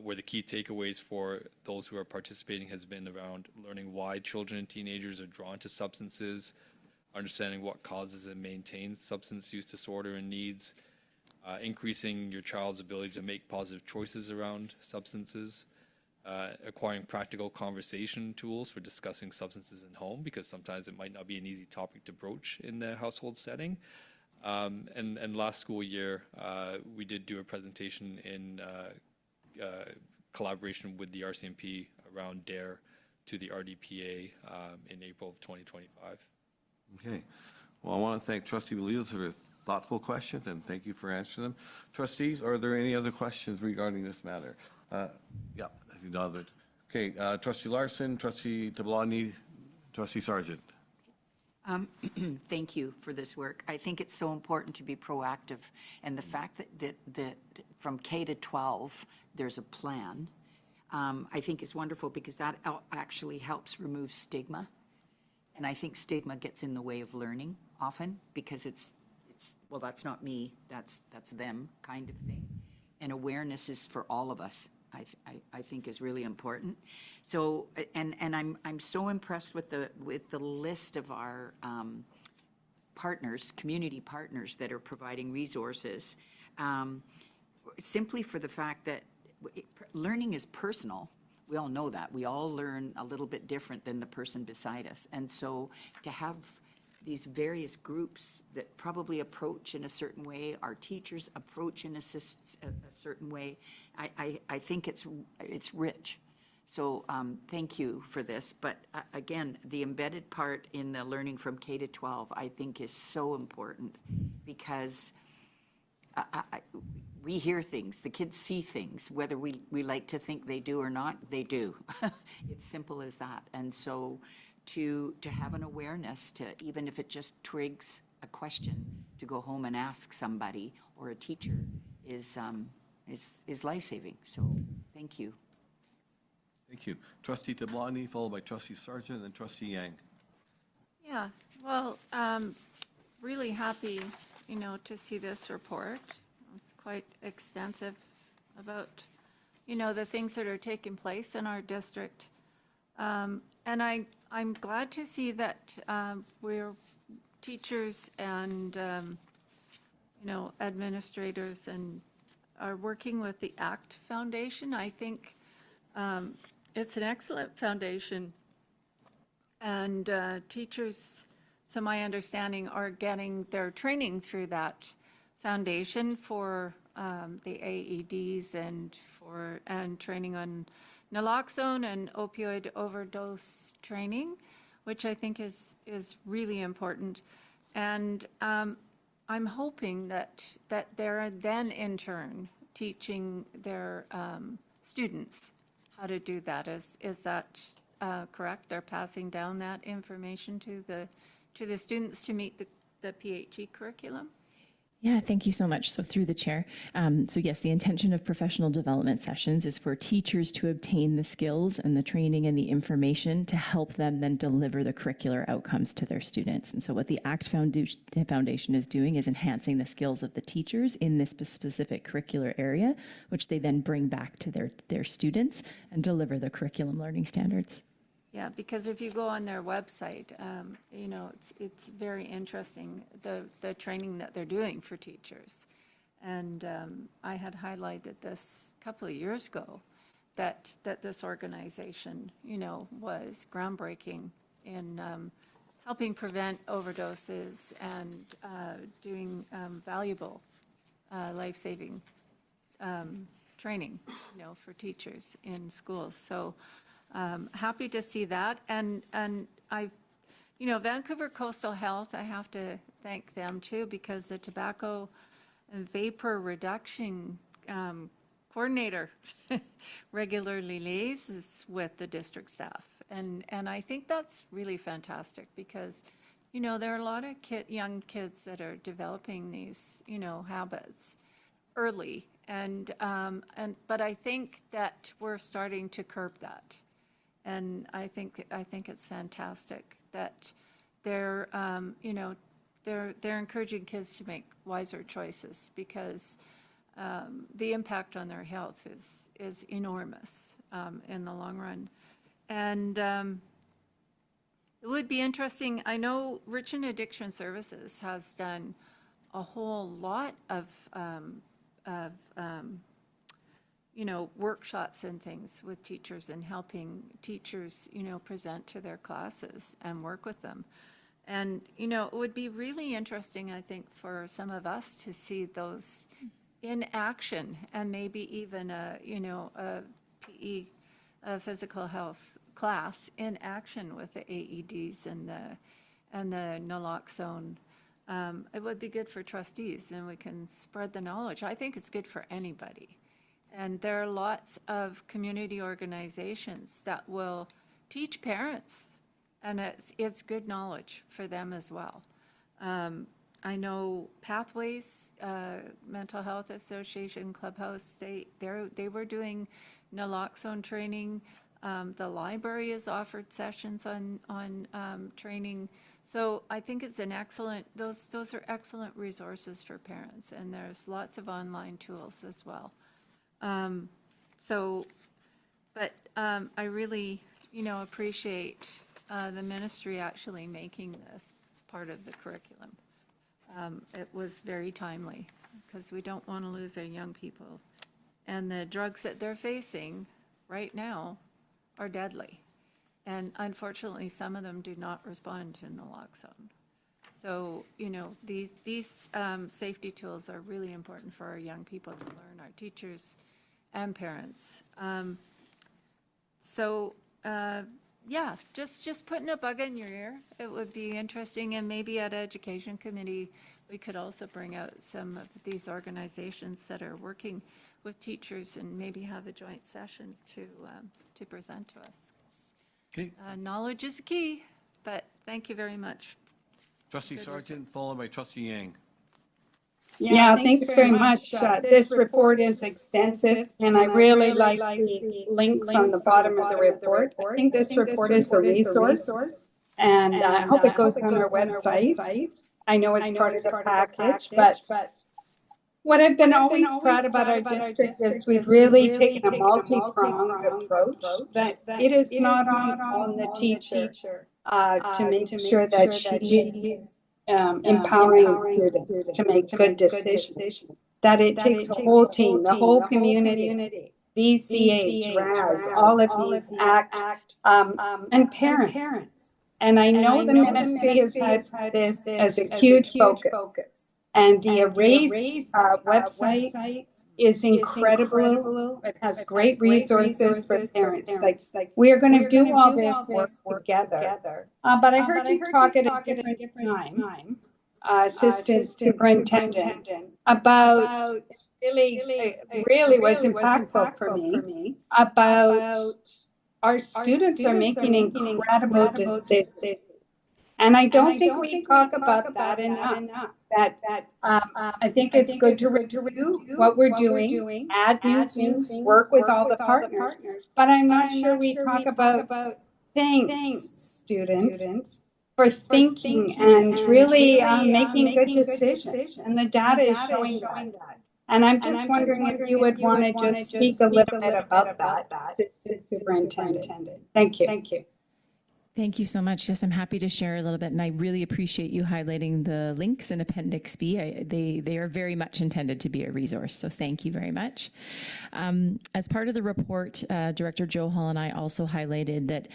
Speaker 10: where the key takeaways for those who are participating has been around learning why children and teenagers are drawn to substances, understanding what causes and maintains substance use disorder and needs, increasing your child's ability to make positive choices around substances, acquiring practical conversation tools for discussing substances in home, because sometimes it might not be an easy topic to broach in the household setting. And last school year, we did do a presentation in collaboration with the RCMP around DARE to the RDPA in April of 2025.
Speaker 1: Okay. Well, I want to thank Trustee Belilo for a thoughtful questions, and thank you for answering them. Trustees, are there any other questions regarding this matter? Yeah, I see nodded. Okay, Trustee Larson, Trustee Tablani, Trustee Sargent.
Speaker 2: Thank you for this work. I think it's so important to be proactive, and the fact that from K to 12, there's a plan, I think is wonderful, because that actually helps remove stigma. And I think stigma gets in the way of learning often, because it's well, that's not me, that's them kind of thing. And awareness is for all of us, I think is really important. So, and I'm so impressed with the list of our partners, community partners that are providing resources, simply for the fact that learning is personal. We all know that. We all learn a little bit different than the person beside us. And so to have these various groups that probably approach in a certain way, our teachers approach in a certain way, I think it's rich. So thank you for this. But again, the embedded part in the learning from K to 12, I think is so important, because we hear things, the kids see things, whether we like to think they do or not, they do. It's simple as that. And so to have an awareness to, even if it just triggers a question, to go home and ask somebody or a teacher is life-saving. So thank you.
Speaker 1: Thank you. Trustee Tablani, followed by Trustee Sargent and Trustee Yang.
Speaker 13: Yeah, well, really happy, to see this report. It's quite extensive about, the things that are taking place in our district. And I'm glad to see that we're teachers and, administrators and are working with the ACT Foundation. I think it's an excellent foundation, and teachers, to my understanding, are getting their training through that foundation for the AEDs and training on naloxone and opioid overdose training, which I think is really important. And I'm hoping that they're then in turn teaching their students how to do that. Is that correct? They're passing down that information to the students to meet the PHE curriculum?
Speaker 9: Yeah, thank you so much. So through the chair. So yes, the intention of professional development sessions is for teachers to obtain the skills and the training and the information to help them then deliver the curricular outcomes to their students. And so what the ACT Foundation is doing is enhancing the skills of the teachers in this specific curricular area, which they then bring back to their students and deliver the curriculum learning standards.
Speaker 13: Yeah, because if you go on their website, it's very interesting, the training that they're doing for teachers. And I had highlighted this a couple of years ago, that this organization, was groundbreaking in helping prevent overdoses and doing valuable life-saving training, for teachers in schools. So happy to see that. And Vancouver Coastal Health, I have to thank them too, because the tobacco and vapor reduction coordinator regularly liaises with the district staff. And I think that's really fantastic, because, there are a lot of young kids that are developing these, habits early. But I think that we're starting to curb that. And I think it's fantastic that they're, you know, they're encouraging kids to make wiser choices because the impact on their health is enormous in the long run. And it would be interesting, I know Rich in Addiction Services has done a whole lot of you know, workshops and things with teachers and helping teachers, you know, present to their classes and work with them. And, you know, it would be really interesting, I think, for some of us to see those in action and maybe even a, you know, a PE, a physical health class in action with the AEDs and the naloxone. It would be good for trustees and we can spread the knowledge. I think it's good for anybody. And there are lots of community organizations that will teach parents, and it's good knowledge for them as well. I know Pathways, Mental Health Association, Clubhouse, they were doing naloxone training. The library has offered sessions on training. So I think it's an excellent, those are excellent resources for parents, and there's lots of online tools as well. I really, you know, appreciate the ministry actually making this part of the curriculum. It was very timely because we don't want to lose our young people. And the drugs that they're facing right now are deadly. And unfortunately, some of them do not respond to naloxone. So, you know, these safety tools are really important for our young people to learn, our teachers and parents. Yeah, just putting a bug in your ear. It would be interesting, and maybe at Education Committee, we could also bring out some of these organizations that are working with teachers and maybe have a joint session to present to us.
Speaker 1: Okay.
Speaker 13: Knowledge is key, but thank you very much.
Speaker 1: Trustee Sargent, followed by Trustee Yang.
Speaker 12: Yeah, thanks very much. This report is extensive, and I really like the links on the bottom of the report. I think this report is a resource, and I hope it goes on our website. I know it's part of the package, but what I've been always proud about our district is we've really taken a multi-pronged approach, that it is not on the teacher to make sure that she's empowering students to make good decisions. That it takes a whole team, the whole community, VCH, RAS, all of these ACT, and parents. And I know the ministry has had this as a huge focus. And the Erase website is incredible. It has great resources for parents. Like we're going to do all this work together. But I heard you talk at a different time, Assistant Superintendent, about really was impactful for me, about our students are making incredible decisions. And I don't think we talk about that enough. I think it's good to review what we're doing, add new things, work with all the partners. But I'm not sure we talk about thanks, students, for thinking and really making good decisions. And the data is showing that. And I'm just wondering if you would want to just speak a little bit about that, Assistant Superintendent. Thank you.
Speaker 9: Thank you so much. Yes, I'm happy to share a little bit, and I really appreciate you highlighting the links in Appendix B. They are very much intended to be a resource, so thank you very much. As part of the report, Director Joe Hall and I also highlighted that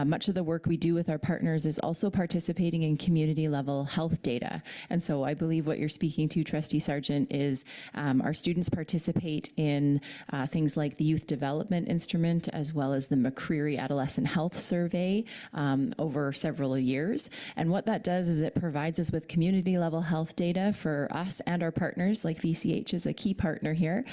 Speaker 9: much of the work we do with our partners is also participating in community-level health data. And so I believe what you're speaking to, Trustee Sargent, is our students participate in things like the Youth Development Instrument, as well as the McCreary Adolescent Health Survey, over several years. And what that does is it provides us with community level health data for us and our partners, like VCH is a key partner here,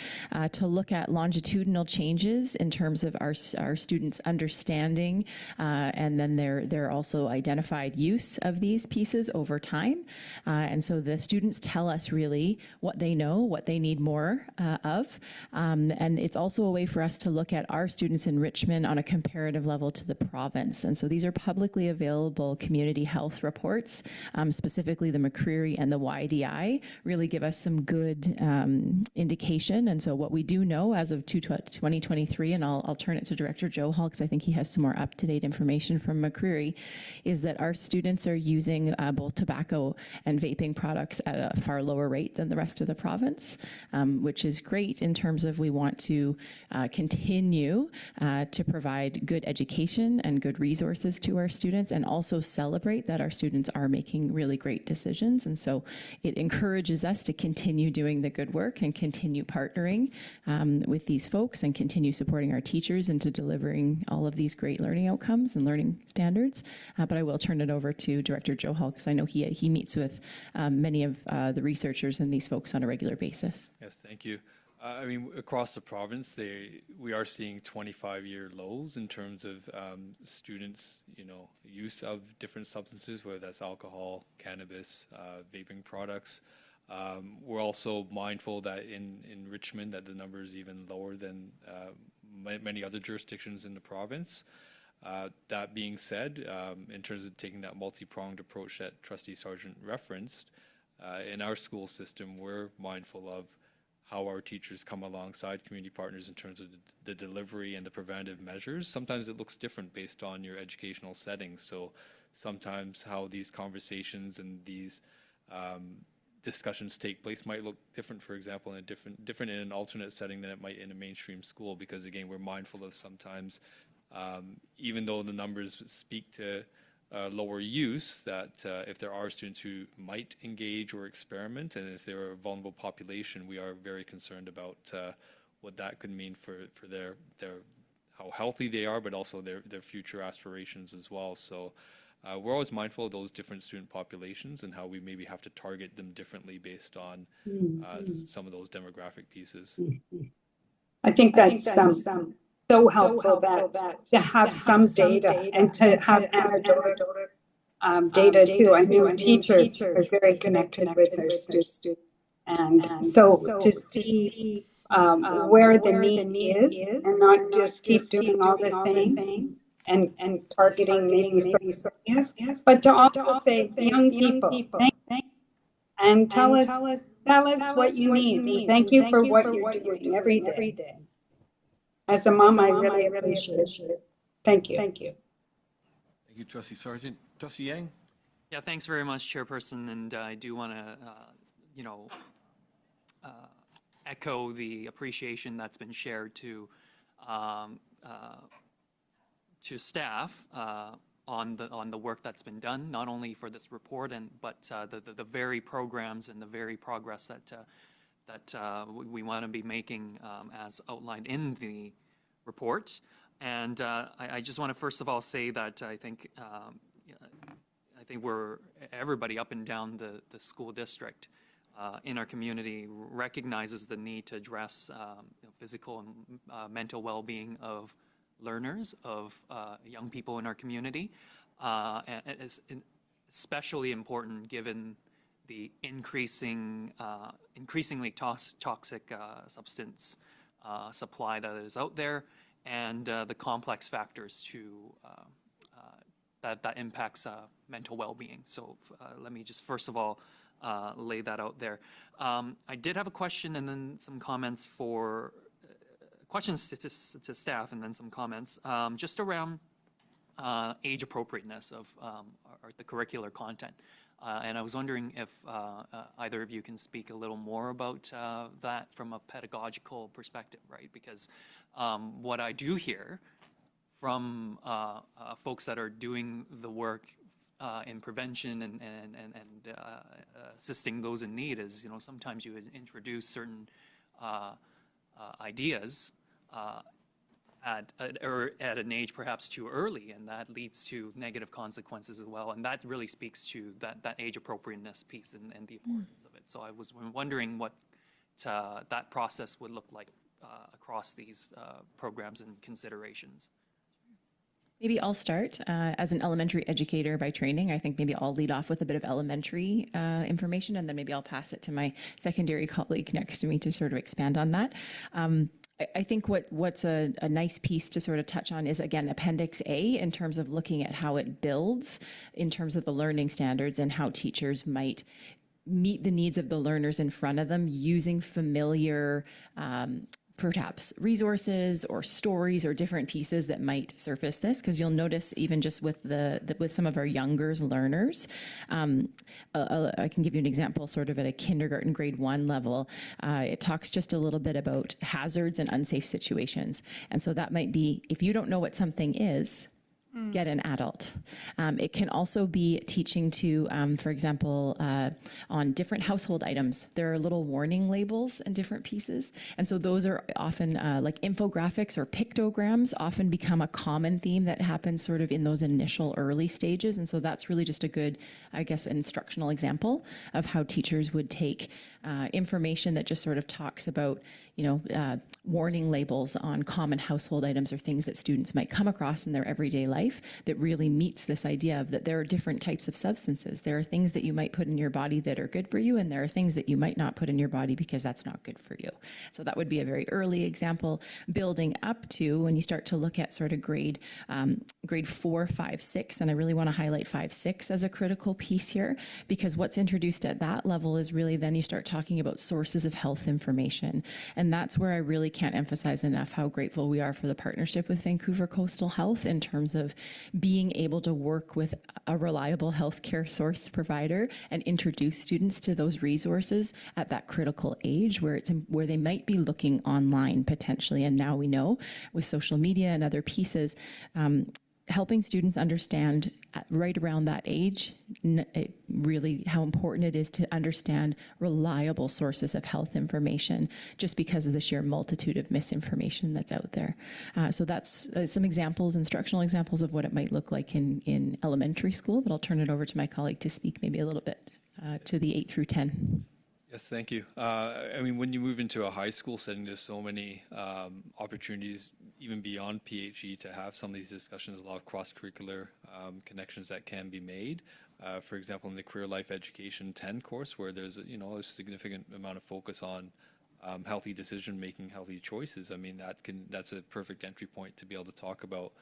Speaker 9: to look at longitudinal changes in terms of our students' understanding, and then their also identified use of these pieces over time. And so the students tell us really what they know, what they need more of. And it's also a way for us to look at our students in Richmond on a comparative level to the province. And so these are publicly available community health reports, specifically the McCreary and the YDI, really give us some good indication. And so what we do know as of 2023, and I'll turn it to Director Joe Hall because I think he has some more up-to-date information from McCreary, is that our students are using both tobacco and vaping products at a far lower rate than the rest of the province, which is great in terms of we want to continue to provide good education and good resources to our students, and also celebrate that our students are making really great decisions. And so it encourages us to continue doing the good work and continue partnering with these folks and continue supporting our teachers into delivering all of these great learning outcomes and learning standards. But I will turn it over to Director Joe Hall because I know he meets with many of the researchers and these folks on a regular basis.
Speaker 10: Yes, thank you. I mean, across the province, we are seeing 25-year lows in terms of students, use of different substances, whether that's alcohol, cannabis, vaping products. We're also mindful that in Richmond, that the number is even lower than many other jurisdictions in the province. That being said, in terms of taking that multi-pronged approach that Trustee Sargent referenced, in our school system, we're mindful of how our teachers come alongside community partners in terms of the delivery and the preventative measures. Sometimes it looks different based on your educational settings. So sometimes how these conversations and these discussions take place might look different, for example, in a different in an alternate setting than it might in a mainstream school, because again, we're mindful of sometimes, even though the numbers speak to lower use, that if there are students who might engage or experiment, and if they're a vulnerable population, we are very concerned about what that could mean for their how healthy they are, but also their future aspirations as well. So we're always mindful of those different student populations and how we maybe have to target them differently based on some of those demographic pieces.
Speaker 12: I think that's so helpful that to have some data and to have anecdotal data too. I know teachers are very connected with their students, and so to see where the need is, and not just keep doing all the same and targeting maybe certain areas, but to also say, young people, and tell us what you need. Thank you for what you're doing every day. As a mom, I really appreciate it. Thank you.
Speaker 1: Thank you, Trustee Sargent. Trustee Yang?
Speaker 4: Yeah, thanks very much, Chairperson. And I do want to, echo the appreciation that's been shared to staff on the work that's been done, not only for this report but the very programs and the very progress that we want to be making as outlined in the report. And I just want to first of all say that I think everybody up and down the school district in our community recognizes the need to address physical and mental well-being of learners, of young people in our community. And it's especially important given the increasingly toxic substance supply that is out there, and the complex factors that impacts mental well-being. So let me just first of all lay that out there. I did have a question and then some comments questions to staff, and then some comments just around age appropriateness of the curricular content. And I was wondering if either of you can speak a little more about that from a pedagogical perspective, right? Because what I do hear from folks that are doing the work in prevention and assisting those in need is, sometimes you would introduce certain ideas at an age perhaps too early, and that leads to negative consequences as well. And that really speaks to that age appropriateness piece and the importance of it. So I was wondering what that process would look like across these programs and considerations.
Speaker 9: Maybe I'll start. As an elementary educator by training, I think maybe I'll lead off with a bit of elementary information, and then maybe I'll pass it to my secondary colleague next to me to sort of expand on that. I think what's a nice piece to sort of touch on is, again, Appendix A in terms of looking at how it builds in terms of the learning standards and how teachers might meet the needs of the learners in front of them using familiar perhaps resources or stories or different pieces that might surface this, because you'll notice even just with with some of our younger learners, I can give you an example sort of at a kindergarten grade 1 level. It talks just a little bit about hazards and unsafe situations. And so that might be, if you don't know what something is, get an adult. It can also be teaching to, for example, on different household items. There are little warning labels and different pieces. And so those are often like infographics or pictograms often become a common theme that happens sort of in those initial early stages. And so that's really just a good, I guess, instructional example of how teachers would take information that just sort of talks about, warning labels on common household items or things that students might come across in their everyday life that really meets this idea of that there are different types of substances. There are things that you might put in your body that are good for you, and there are things that you might not put in your body because that's not good for you. So that would be a very early example, building up to when you start to look at sort of grade 4, 5, 6, and I really want to highlight 5, 6 as a critical piece here, because what's introduced at that level is really then you start talking about sources of health information. And that's where I really can't emphasize enough how grateful we are for the partnership with Vancouver Coastal Health in terms of being able to work with a reliable healthcare source provider and introduce students to those resources at that critical age where they might be looking online potentially. And now we know with social media and other pieces, helping students understand right around that age, really how important it is to understand reliable sources of health information just because of the sheer multitude of misinformation that's out there. So that's some examples, instructional examples of what it might look like in elementary school, but I'll turn it over to my colleague to speak maybe a little bit to the 8 through 10.
Speaker 10: Yes, thank you. I mean, when you move into a high school setting, there's so many opportunities, even beyond PHE, to have some of these discussions, a lot of cross-curricular connections that can be made. For example, in the Career Life Education 10 course, where there's a significant amount of focus on healthy decision-making, healthy choices. I mean, that's a perfect entry point to be able to talk about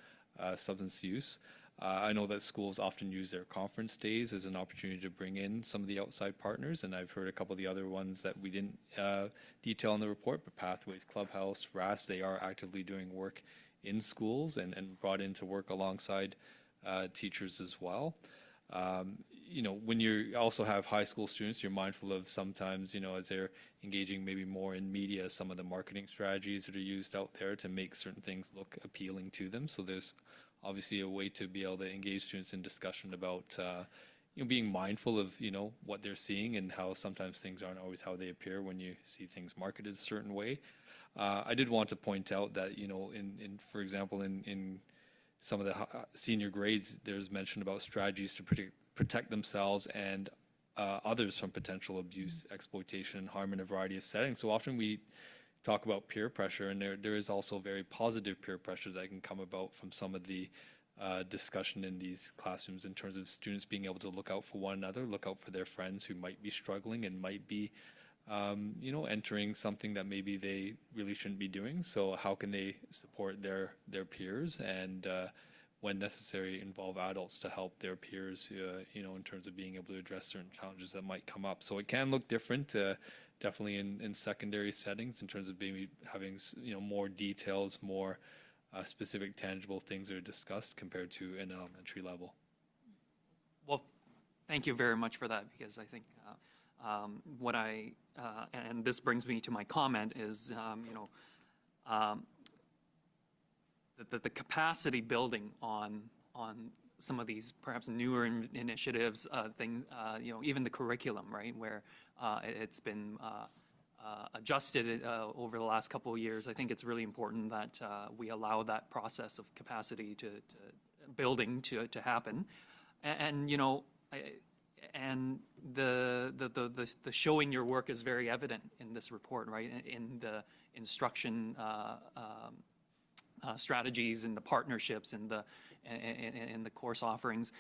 Speaker 10: substance use. I know that schools often use their conference days as an opportunity to bring in some of the outside partners, and I've heard a couple of the other ones that we didn't detail in the report, but Pathways, Clubhouse, RAS, they are actively doing work in schools and brought in to work alongside teachers as well. When you also have high school students, you're mindful of sometimes, as they're engaging maybe more in media, some of the marketing strategies that are used out there to make certain things look appealing to them. So there's obviously a way to be able to engage students in discussion about, being mindful of, what they're seeing and how sometimes things aren't always how they appear when you see things marketed a certain way. I did want to point out that, for example, in some of the senior grades, there's mention about strategies to protect themselves and others from potential abuse, exploitation, and harm in a variety of settings. So often we talk about peer pressure, and there is also very positive peer pressure that can come about from some of the discussion in these classrooms in terms of students being able to look out for one another, look out for their friends who might be struggling and might be, entering something that maybe they really shouldn't be doing. So how can they support their peers and, when necessary, involve adults to help their peers, in terms of being able to address certain challenges that might come up. So it can look different. Definitely in secondary settings in terms of maybe having more details, more specific tangible things that are discussed compared to an elementary level.
Speaker 4: Well, thank you very much for that, because I think and this brings me to my comment is, the capacity building on some of these perhaps newer initiatives, even the curriculum, right, where it's been adjusted over the last couple of years. I think it's really important that we allow that process of capacity to building to happen, and the showing your work is very evident in this report, right, in the instruction strategies and the partnerships and the course offerings.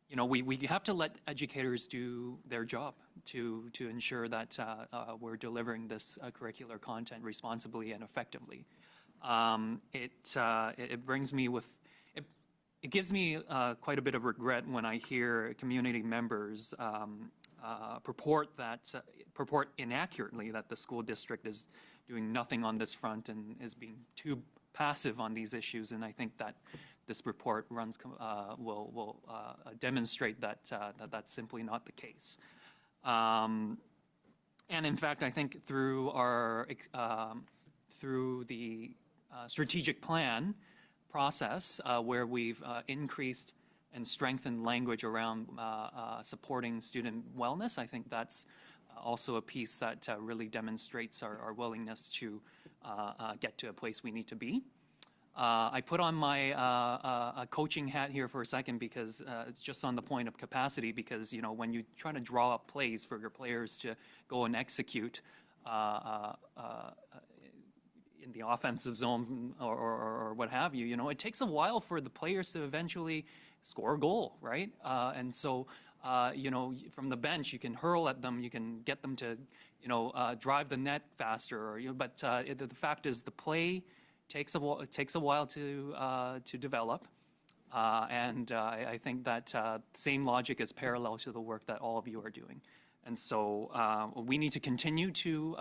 Speaker 4: you know, we have to let educators do their job to ensure that we're delivering this curricular content responsibly and effectively. It brings me with, it gives me quite a bit of regret when I hear community members purport inaccurately that the school district is doing nothing on this front and is being too passive on these issues. And I think that this report will demonstrate that that's simply not the case. And in fact, I think through the strategic plan process, where we've increased and strengthened language around supporting student wellness, I think that's also a piece that really demonstrates our willingness to get to a place we need to be. I put on my coaching hat here for a second because it's just on the point of capacity, because, you know, when you try to draw up plays for your players to go and execute in the offensive zone or what have you, you know, it takes a while for the players to eventually score a goal, right? And so, you know, from the bench, you can hurl at them, you can get them to, you know, drive the net faster, or, you know, but the fact is the play takes a while to develop, and I think that same logic is parallel to the work that all of you are doing. And so we need to continue to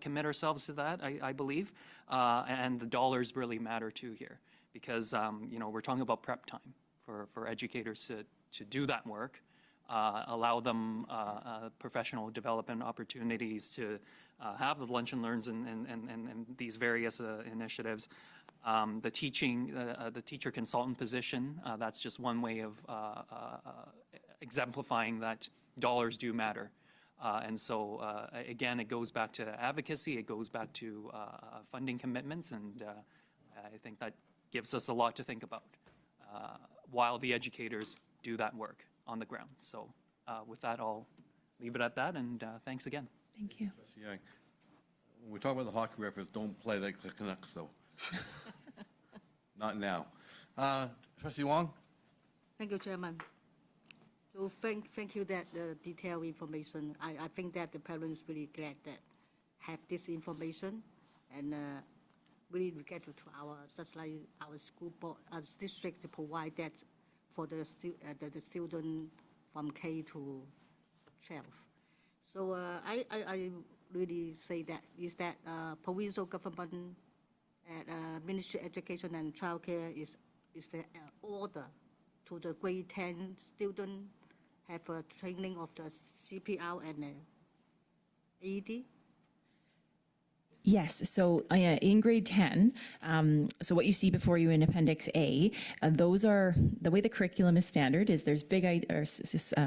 Speaker 4: commit ourselves to that, I believe, and the dollars really matter too here, because you know, we're talking about prep time for educators to do that work, allow them professional development opportunities to have the lunch and learns and these various initiatives. The teacher consultant position, that's just one way of exemplifying that dollars do matter. And so, again, it goes back to advocacy, it goes back to funding commitments, and I think that gives us a lot to think about while the educators do that work on the ground. So with that, I'll leave it at that, and thanks again.
Speaker 9: Thank you.
Speaker 1: Trustee Yang, when we talk about the hockey referees, don't play like the Canucks, though. Not now. Trustee Wong?
Speaker 3: Thank you, Chairman. So thank you that the detailed information. I think that the parents really glad that have this information, and really regret to our, just like our school board, district to provide that for the student from K to 12. So I really say that is that provincial government at Ministry of Education and Childcare is the order to the grade 10 student have a training of the CPR and AED.
Speaker 9: Yes, so in grade 10, so what you see before you in Appendix A, those are, the way the curriculum is standard is there's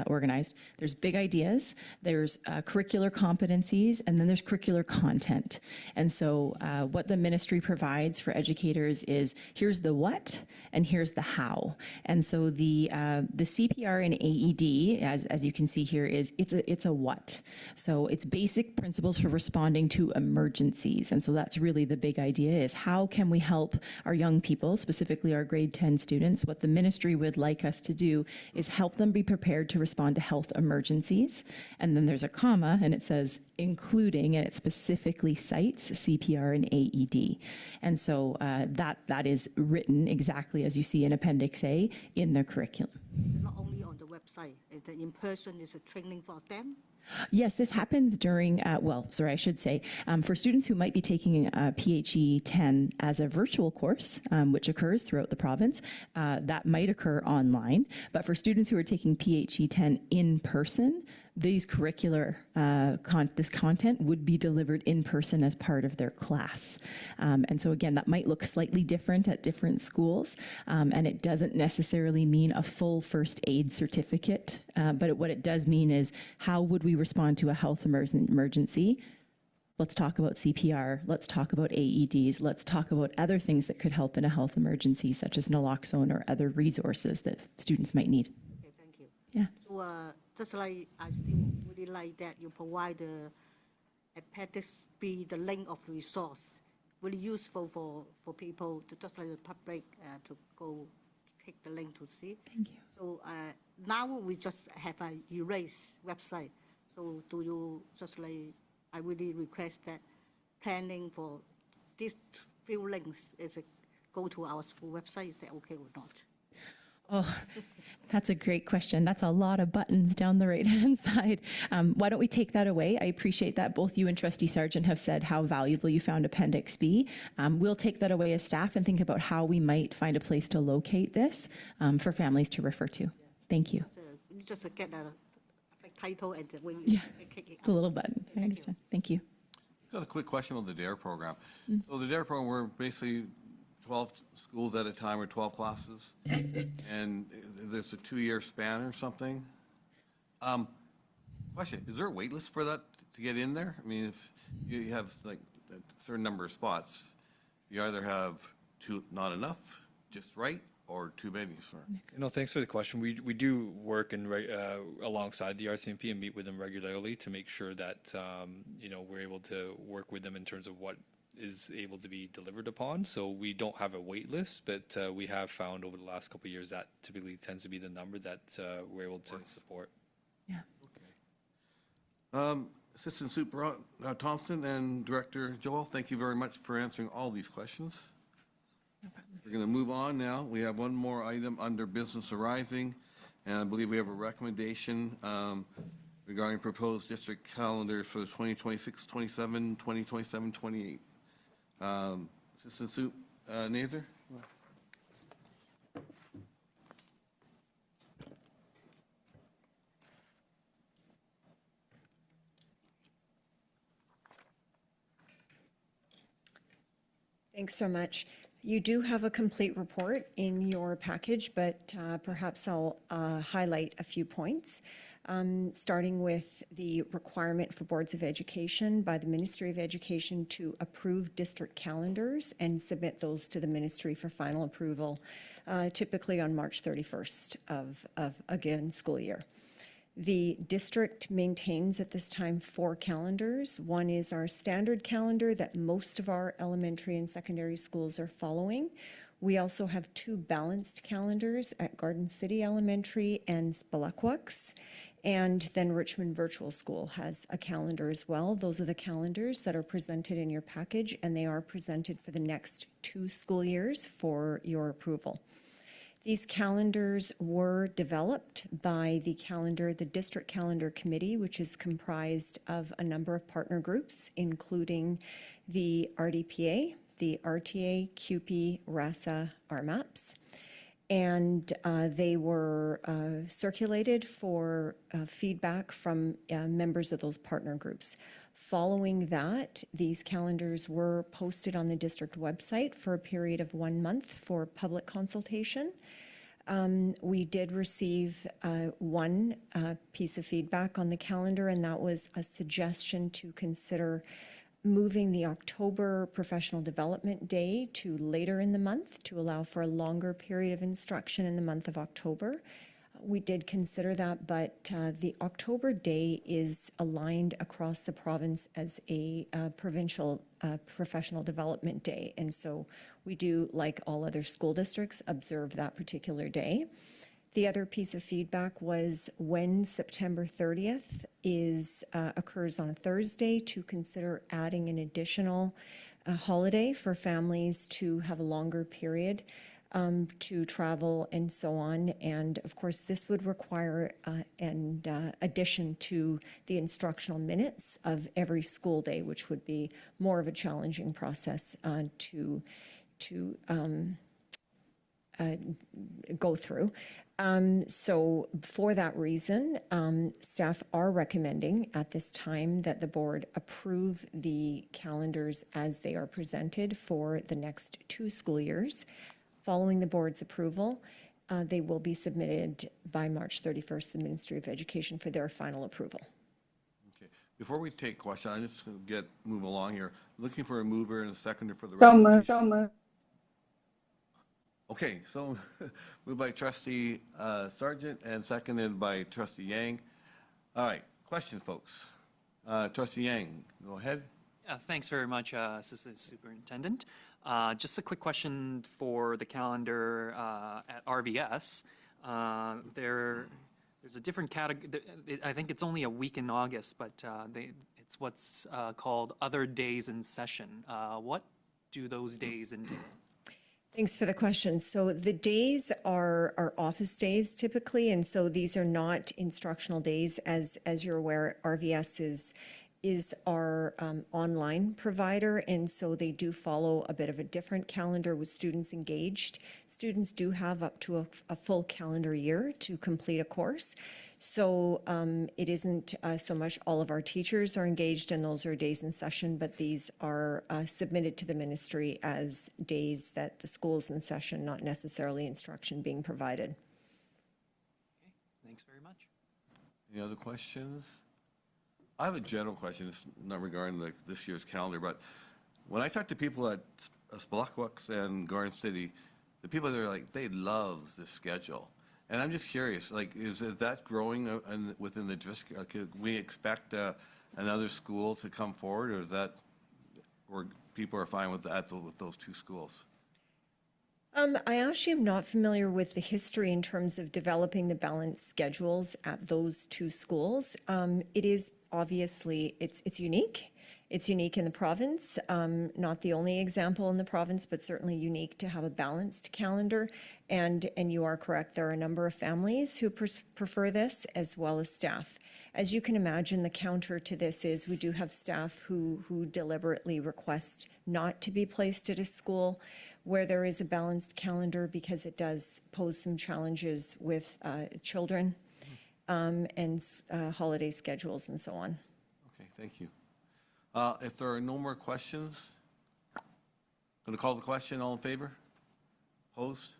Speaker 9: organized, there's big ideas, there's curricular competencies, and then there's curricular content. And so what the ministry provides for educators is here's the what and here's the how. And so the CPR and AED, as you can see here, is it's a what. So it's basic principles for responding to emergencies. And so that's really the big idea, is how can we help our young people, specifically our grade 10 students? What the ministry would like us to do is help them be prepared to respond to health emergencies. And then there's a comma and it says including, and it specifically cites CPR and AED. And so that is written exactly as you see in Appendix A in the curriculum.
Speaker 3: It's not only on the website, it's the in-person, is a training for them.
Speaker 9: Yes, this happens during, for students who might be taking PHE 10 as a virtual course, which occurs throughout the province, that might occur online. But for students who are taking PHE 10 in person, these curricular, this content would be delivered in person as part of their class. And so again, that might look slightly different at different schools, and it doesn't necessarily mean a full first aid certificate, but what it does mean is how would we respond to a health emergency? Let's talk about CPR, let's talk about AEDs, let's talk about other things that could help in a health emergency, such as naloxone or other resources that students might need.
Speaker 3: Okay, thank you.
Speaker 9: Yeah.
Speaker 3: So just like I still really like that you provide the Appendix B, the link of resource, really useful for people to just like the public to go click the link to see.
Speaker 9: Thank you.
Speaker 3: So now we just have an erase website. So do you just like, I really request that planning for these few links is go to our school website. Is that okay or not?
Speaker 9: Oh, that's a great question. That's a lot of buttons down the right-hand side. Why don't we take that away? I appreciate that both you and Trustee Sargent have said how valuable you found Appendix B. We'll take that away as staff and think about how we might find a place to locate this for families to refer to. Thank you.
Speaker 3: You just get a title and when you click it.
Speaker 9: The little button. I understand. Thank you.
Speaker 1: Got a quick question on the DARE program. So the DARE program, we're basically 12 schools at a time or 12 classes, and there's a 2-year span or something. Question, is there a wait list for that to get in there? I mean, if you have like a certain number of spots, you either have not enough, just right, or too many, sir.
Speaker 10: No, thanks for the question. We do work alongside the RCMP and meet with them regularly to make sure that we're able to work with them in terms of what is able to be delivered upon. So we don't have a wait list, but we have found over the last couple of years that typically tends to be the number that we're able to support.
Speaker 9: Yeah.
Speaker 1: Assistant Super Thompson and Director Joel, thank you very much for answering all these questions.
Speaker 9: No problem.
Speaker 1: We're going to move on now. We have one more item under business arising, and I believe we have a recommendation regarding proposed district calendars for the 2026-27, 2027-28. Assistant Soup Nather?
Speaker 14: Thanks so much. You do have a complete report in your package, but perhaps I'll highlight a few points. Starting with the requirement for boards of education by the Ministry of Education to approve district calendars and submit those to the ministry for final approval, typically on March 31st of again school year. The district maintains at this time 4 calendars. One is our standard calendar that most of our elementary and secondary schools are following. We also have 2 balanced calendars at Garden City Elementary and Spalaquaks. And then Richmond Virtual School has a calendar as well. Those are the calendars that are presented in your package, and they are presented for the next 2 school years for your approval. These calendars were developed by the District Calendar Committee, which is comprised of a number of partner groups, including the RDPA, the RTA, CUPE, RASA, RMAPS. And they were circulated for feedback from members of those partner groups. Following that, these calendars were posted on the district website for a period of 1 month for public consultation. We did receive one piece of feedback on the calendar, and that was a suggestion to consider moving the October Professional Development Day to later in the month to allow for a longer period of instruction in the month of October. We did consider that, but the October day is aligned across the province as a provincial professional development day. And so we do, like all other school districts, observe that particular day. The other piece of feedback was when September 30th occurs on a Thursday, to consider adding an additional holiday for families to have a longer period to travel and so on. And of course, this would require an addition to the instructional minutes of every school day, which would be more of a challenging process to go through. So for that reason, staff are recommending at this time that the board approve the calendars as they are presented for the next 2 school years. Following the board's approval, they will be submitted by March 31st to the Ministry of Education for their final approval.
Speaker 1: Okay. Before we take questions, I'm just going to move along here. Looking for a mover and a seconder for the
Speaker 12: So
Speaker 1: recommendation.
Speaker 12: moved.
Speaker 1: Okay, so moved by Trustee Sargent and seconded by Trustee Yang. All right, questions, folks. Trustee Yang, go ahead.
Speaker 4: Yeah, thanks very much, Assistant Superintendent. Just a quick question for the calendar at RVS. There's a different category. I think it's only a week in August, but it's what's called Other Days in Session. What do those days entail?
Speaker 14: Thanks for the question. So the days are office days typically, and so these are not instructional days. As you're aware, RVS is our online provider, and so they do follow a bit of a different calendar with students engaged. Students do have up to a full calendar year to complete a course. So it isn't so much all of our teachers are engaged and those are days in session, but these are submitted to the ministry as days that the school's in session, not necessarily instruction being provided.
Speaker 4: Okay, thanks very much.
Speaker 1: Any other questions? I have a general question. It's not regarding this year's calendar, but when I talk to people at Spalakwaks and Garden City, the people there are like, they love this schedule. And I'm just curious, like, is that growing within the district? Could we expect another school to come forward, or people are fine with that with those two schools?
Speaker 14: I actually am not familiar with the history in terms of developing the balanced schedules at those two schools. It is obviously, it's unique. It's unique in the province, not the only example in the province, but certainly unique to have a balanced calendar. And you are correct, there are a number of families who prefer this, as well as staff. As you can imagine, the counter to this is we do have staff who deliberately request not to be placed at a school where there is a balanced calendar, because it does pose some challenges with children and holiday schedules and so on.
Speaker 1: Okay, thank you. If there are no more questions, going to call the question. All in favor? Opposed?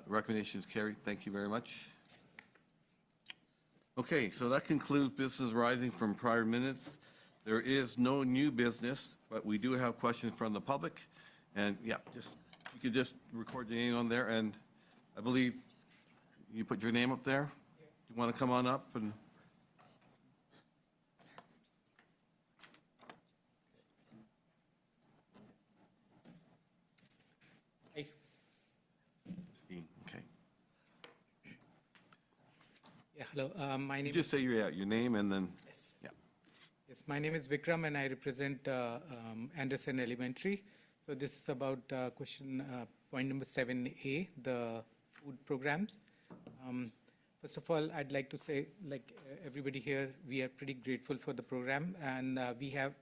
Speaker 1: Recommendation is carried. Thank you very much. Okay, so that concludes business arising from prior minutes. There is no new business, but we do have questions from the public. And yeah, you could just record your name on there. And I believe you put your name up there. You want to come on up and... Okay.
Speaker 15: Yeah, hello. My name
Speaker 1: Just say your name and then.
Speaker 15: Yes.
Speaker 1: Yeah.
Speaker 15: Yes, my name is Vikram and I represent Anderson Elementary. So this is about point number 7A, the food programs. First of all, I'd like to say, like everybody here, we are pretty grateful for the program, and we have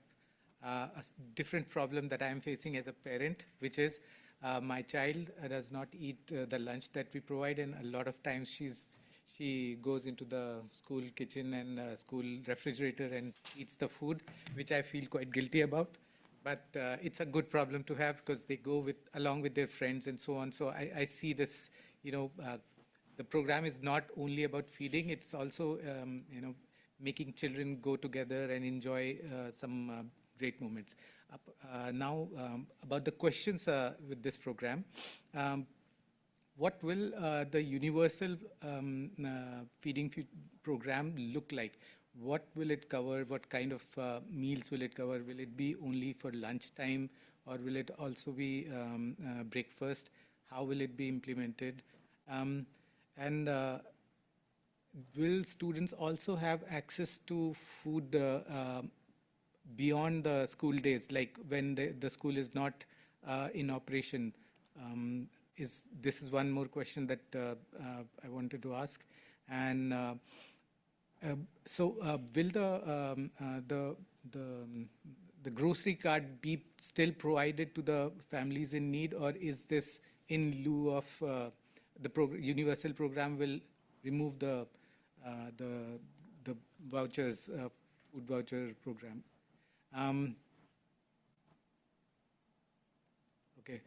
Speaker 15: a different problem that I'm facing as a parent, which is my child does not eat the lunch that we provide, and a lot of times she goes into the school kitchen and school refrigerator and eats the food, which I feel quite guilty about. But it's a good problem to have, because they go along with their friends and so on. So I see this, the program is not only about feeding, it's also, making children go together and enjoy some great moments. Now, about the questions with this program. What will the universal feeding program look like? What will it cover? What kind of meals will it cover? Will it be only for lunchtime, or will it also be breakfast? How will it be implemented? And will students also have access to food beyond the school days, like when the school is not in operation? This is one more question that I wanted to ask. And so will the grocery card be still provided to the families in need, or is this in lieu of the universal program will remove the vouchers, food voucher program? Okay.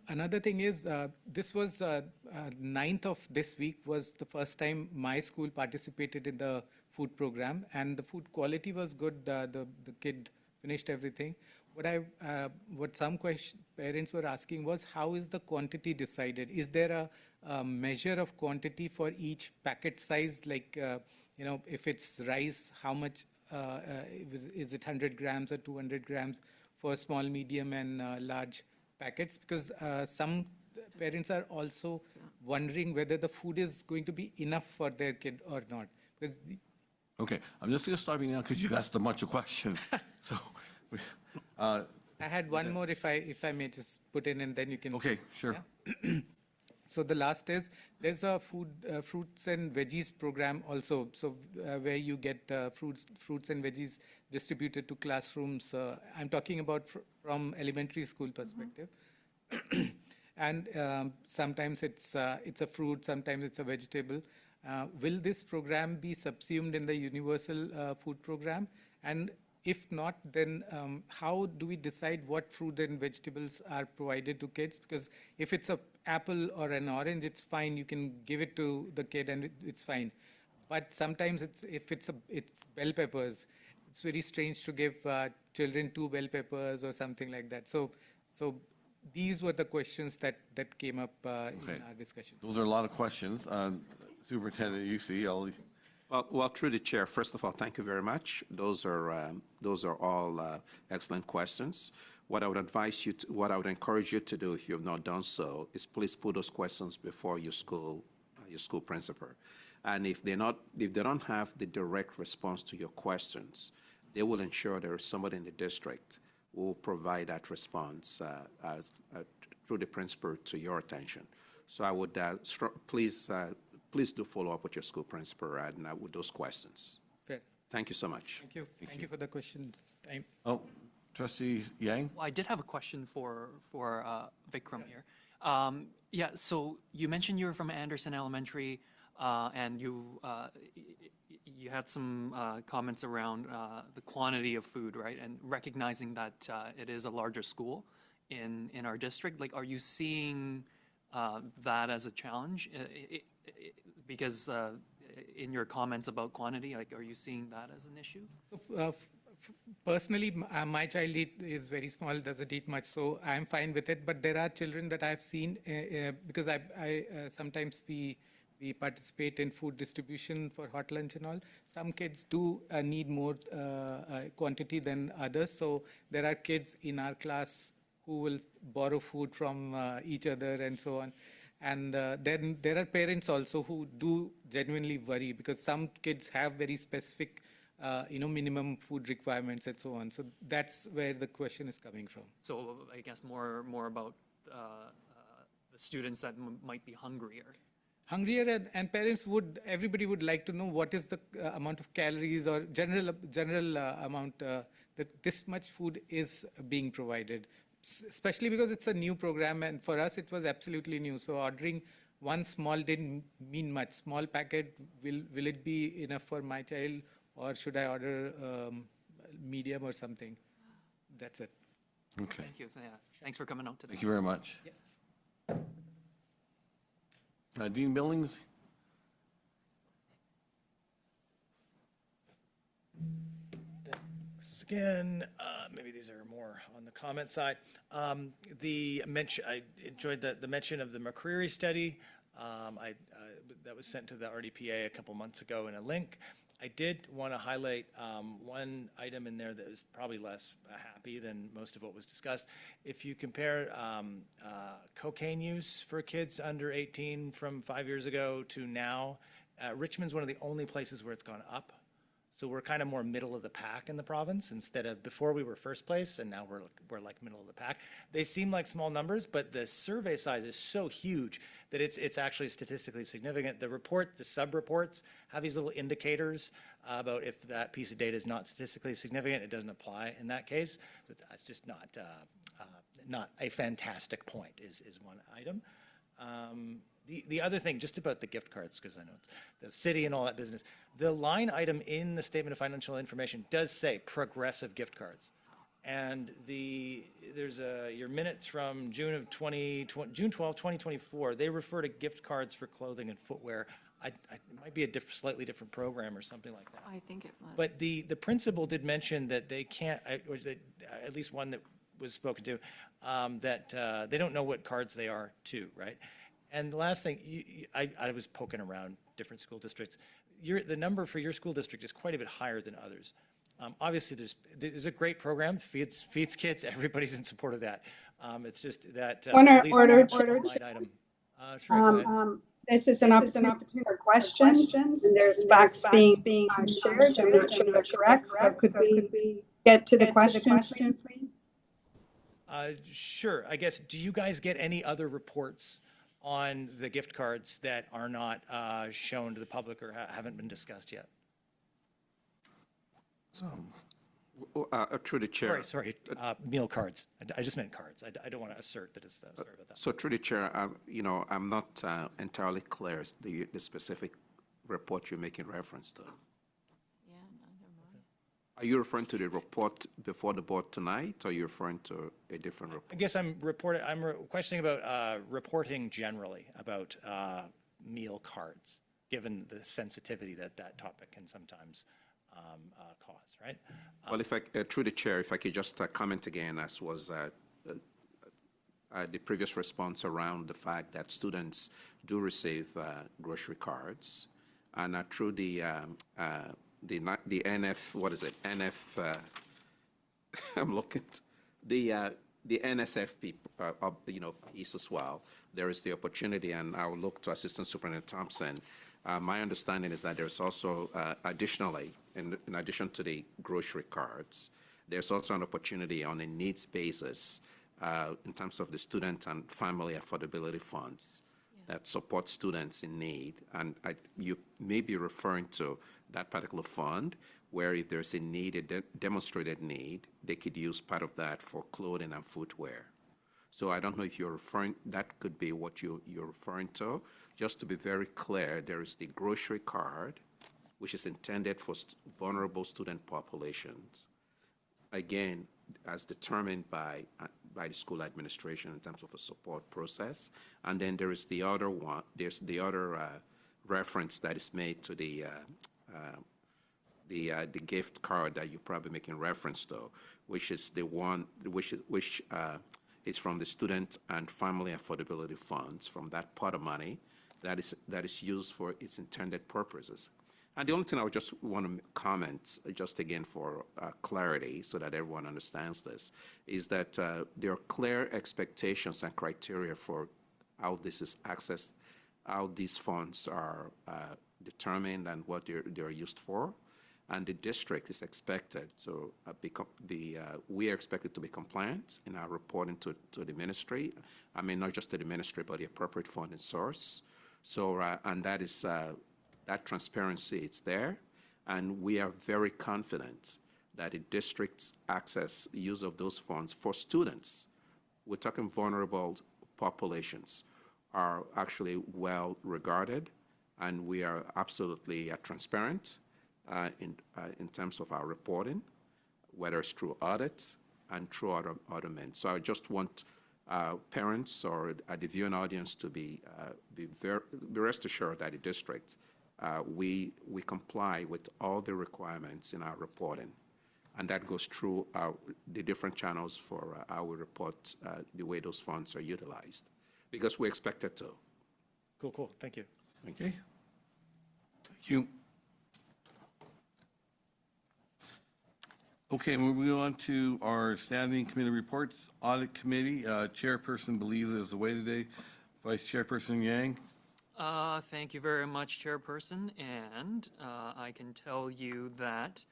Speaker 15: Another thing is, this was 9th of this week was the first time my school participated in the food program, and the food quality was good. The kid finished everything. What some parents were asking was, how is the quantity decided? Is there a measure of quantity for each packet size? Like, if it's rice, how much is it 100 grams or 200 grams for small, medium, and large packets? Because some parents are also wondering whether the food is going to be enough for their kid or not. Because
Speaker 1: Okay, I'm just going to stop you now because you've asked a bunch of questions. So,
Speaker 15: I had one more, if I may just put in, and then you can.
Speaker 1: okay, sure.
Speaker 15: Yeah? So the last is, there's a fruits and veggies program also, so where you get fruits and veggies distributed to classrooms. I'm talking about from elementary school perspective. And sometimes it's a fruit, sometimes it's a vegetable. Will this program be subsumed in the universal food program? And if not, then how do we decide what fruit and vegetables are provided to kids? Because if it's an apple or an orange, it's fine. You can give it to the kid and it's fine. But sometimes if it's bell peppers, it's very strange to give children 2 bell peppers or something like that. So these were the questions that came up in our discussion.
Speaker 1: Those are a lot of questions. Superintendent UC,
Speaker 7: Well, through the chair, first of all, thank you very much. Those are all excellent questions. What I would advise you, what I would encourage you to do, if you have not done so, is please put those questions before your school principal. And if they don't have the direct response to your questions, they will ensure there is somebody in the district who will provide that response through the principal to your attention. So I would please do follow up with your school principal and with those questions.
Speaker 15: Fair.
Speaker 7: Thank you so much.
Speaker 15: Thank you. Thank you for the question.
Speaker 1: Oh, Trustee Yang?
Speaker 4: Well, I did have a question for Vikram here. Yeah, so you mentioned you were from Anderson Elementary, and you had some comments around the quantity of food, right? And recognizing that it is a larger school in our district. Like, are you seeing that as a challenge? Because in your comments about quantity, like, are you seeing that as an issue?
Speaker 15: So, personally, my child is very small, doesn't eat much, so I'm fine with it. But there are children that I've seen, because I sometimes we participate in food distribution for hot lunch and all. Some kids do need more quantity than others. So there are kids in our class who will borrow food from each other and so on. And then there are parents also who do genuinely worry, because some kids have very specific minimum food requirements and so on. So that's where the question is coming from.
Speaker 4: So I guess more about the students that might be hungrier.
Speaker 15: Hungrier, and parents everybody would like to know what is the amount of calories or general amount that this much food is being provided. Especially because it's a new program, and for us it was absolutely new. So ordering one small didn't mean much. Small packet, will it be enough for my child, or should I order medium or something? That's it.
Speaker 1: Okay.
Speaker 4: Thank you. Yeah. Thanks for coming out today.
Speaker 1: Thank you very much. Dean Billings?
Speaker 6: Thanks again. Maybe these are more on the comment side. I enjoyed the mention of the McCreary study. That was sent to the RDPA a couple months ago in a link. I did want to highlight one item in there that was probably less happy than most of what was discussed. If you compare cocaine use for kids under 18 from 5 years ago to now, Richmond's one of the only places where it's gone up. So we're kind of more middle of the pack in the province, instead of before we were first place, and now we're like middle of the pack. They seem like small numbers, but the survey size is so huge that it's actually statistically significant. The sub-reports have these little indicators about if that piece of data is not statistically significant, it doesn't apply in that case. So it's just not a fantastic point is one item. The other thing, just about the gift cards, because I know it's the city and all that business, the line item in the Statement of Financial Information does say progressive gift cards. And there's your minutes from June 12, 2024, they refer to gift cards for clothing and footwear. It might be a slightly different program or something like that.
Speaker 13: I think it was.
Speaker 6: But the principal did mention that they can't, or that, at least one that was spoken to, that they don't know what cards they are too, right? And the last thing, I was poking around different school districts. The number for your school district is quite a bit higher than others. Obviously, there's a great program, feeds kids, everybody's in support of that. It's just that.
Speaker 12: Point of
Speaker 6: at least
Speaker 12: order,
Speaker 6: the line item. Sorry, go ahead.
Speaker 12: This is an opportunity for questions, and there's facts being shared. I'm not sure they're correct, so could we get to the question, please?
Speaker 6: Sure. I guess, do you guys get any other reports on the gift cards that are not shown to the public or haven't been discussed yet?
Speaker 7: Through the chair.
Speaker 6: Sorry, meal cards. I just meant cards. I don't want to assert that it's that. Sorry about that.
Speaker 7: So through the chair, I'm not entirely clear as the specific report you're making reference to.
Speaker 13: Yeah, neither am I.
Speaker 7: Are you referring to the report before the board tonight, or are you referring to a different report?
Speaker 6: I guess I'm questioning about reporting generally about meal cards, given the sensitivity that topic can sometimes cause, right?
Speaker 7: Well, if I, through the chair, if I could just comment again, as was the previous response around the fact that students do receive grocery cards, and through the NF, what is it? NF, I'm looking, the NSFP, piece as well. There is the opportunity, and I will look to Assistant Superintendent Thompson. My understanding is that there's also, additionally, in addition to the grocery cards, there's also an opportunity on a needs basis in terms of the student and family affordability funds that support students in need. And you may be referring to that particular fund where if there's a need, a demonstrated need, they could use part of that for clothing and footwear. So I don't know if you're referring, that could be what you're referring to. Just to be very clear, there is the grocery card, which is intended for vulnerable student populations. Again, as determined by the school administration in terms of a support process. And then there is the other one, there's the other reference that is made to the gift card that you're probably making reference to, which is the one which is from the Student and Family Affordability Funds, from that pot of money that is used for its intended purposes. And the only thing I would just want to comment, just again for clarity so that everyone understands this, is that there are clear expectations and criteria for how this is accessed, how these funds are determined and what they're used for. And the district is expected to we are expected to be compliant in our reporting to the ministry. I mean, not just to the ministry, but the appropriate funding source. So, and that is, that transparency, it's there. And we are very confident that the district's access, use of those funds for students, we're talking vulnerable populations, are actually well regarded. And we are absolutely transparent in terms of our reporting, whether it's through audits and through other means. So I just want parents or the viewing audience to be rest assured that the district, we comply with all the requirements in our reporting. And that goes through the different channels for how we report the way those funds are utilized, because we expect it to.
Speaker 6: Cool. Thank you.
Speaker 1: Okay. Thank you. Okay, moving on to our standing committee reports. Audit Committee, Chairperson Beliza is away today. Vice Chairperson Yang.
Speaker 4: Thank you very much, Chairperson. And I can tell you that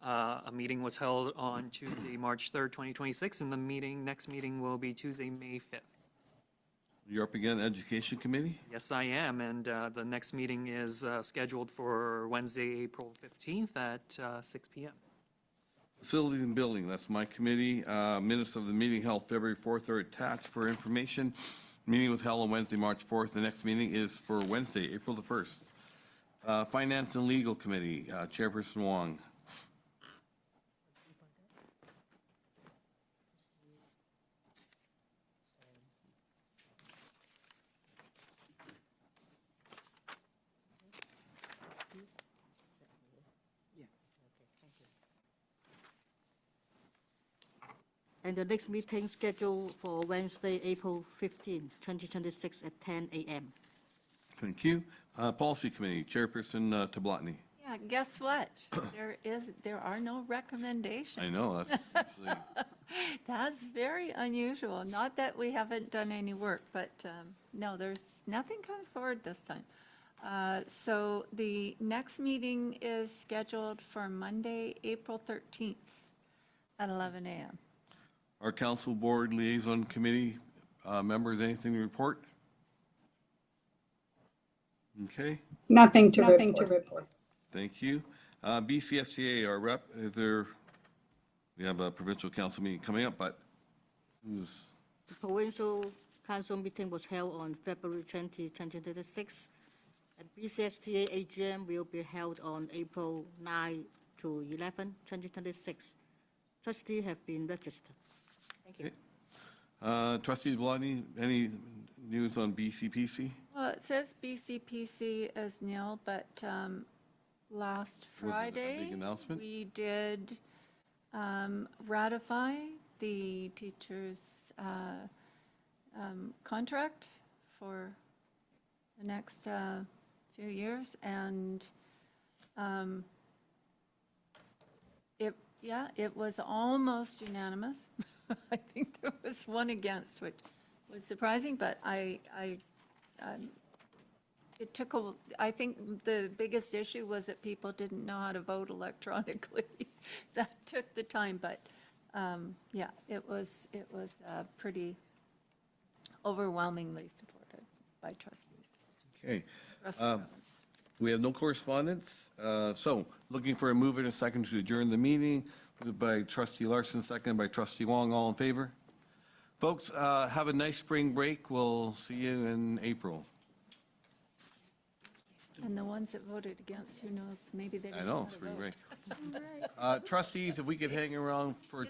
Speaker 4: a meeting was held on Tuesday, March 3rd, 2026, and the next meeting will be Tuesday, May 5th.
Speaker 1: You're up again, Education Committee?
Speaker 4: Yes, I am, and the next meeting is scheduled for Wednesday, April 15th at 6 p.m.
Speaker 1: Facilities and Building, that's my committee. Minutes of the meeting held February 4th are attached for information. Meeting was held on Wednesday, March 4th. The next meeting is for Wednesday, April the 1st. Finance and Legal Committee, Chairperson Wong.
Speaker 3: And the next meeting scheduled for Wednesday, April 15, 2026 at 10 a.m.
Speaker 1: Thank you. Policy Committee, Chairperson Tablotny.
Speaker 13: Yeah, guess what? There are no recommendations.
Speaker 1: I know, that's actually,
Speaker 13: That's very unusual. Not that we haven't done any work, but no, there's nothing coming forward this time. So the next meeting is scheduled for Monday, April 13th at 11 a.m.
Speaker 1: our council board liaison committee members, anything to report? Okay,
Speaker 12: Nothing to report.
Speaker 1: thank you. BCSTA, our rep, we have a provincial council meeting coming up, but who's,
Speaker 3: The provincial council meeting was held on February 20, 2026. And BCSTA AGM will be held on April 9 to 11, 2026. Trustees have been registered. Thank you.
Speaker 1: Trustee Blatney, any news on BCPC?
Speaker 13: Well, it says BCPC as nil, but last
Speaker 1: Was it a big
Speaker 13: Friday,
Speaker 1: announcement?
Speaker 13: we did ratify the teachers' contract for the next few years, and it was almost unanimous. I think there was one against, which was surprising, but it took I think the biggest issue was that people didn't know how to vote electronically. That took the time, but yeah, it was pretty overwhelmingly supported by trustees.
Speaker 1: Okay.
Speaker 13: Rest of the province.
Speaker 1: We have no correspondence. So looking for a mover and a second to adjourn the meeting. Moved by Trustee Larson, second by Trustee Wong. All in favor? Folks, have a nice spring break. We'll see you in April.
Speaker 13: And the ones that voted against, who knows, maybe they
Speaker 1: I
Speaker 13: didn't
Speaker 1: know,
Speaker 13: know how to
Speaker 1: spring
Speaker 13: vote.
Speaker 1: break. Trustees, if we could hang around for just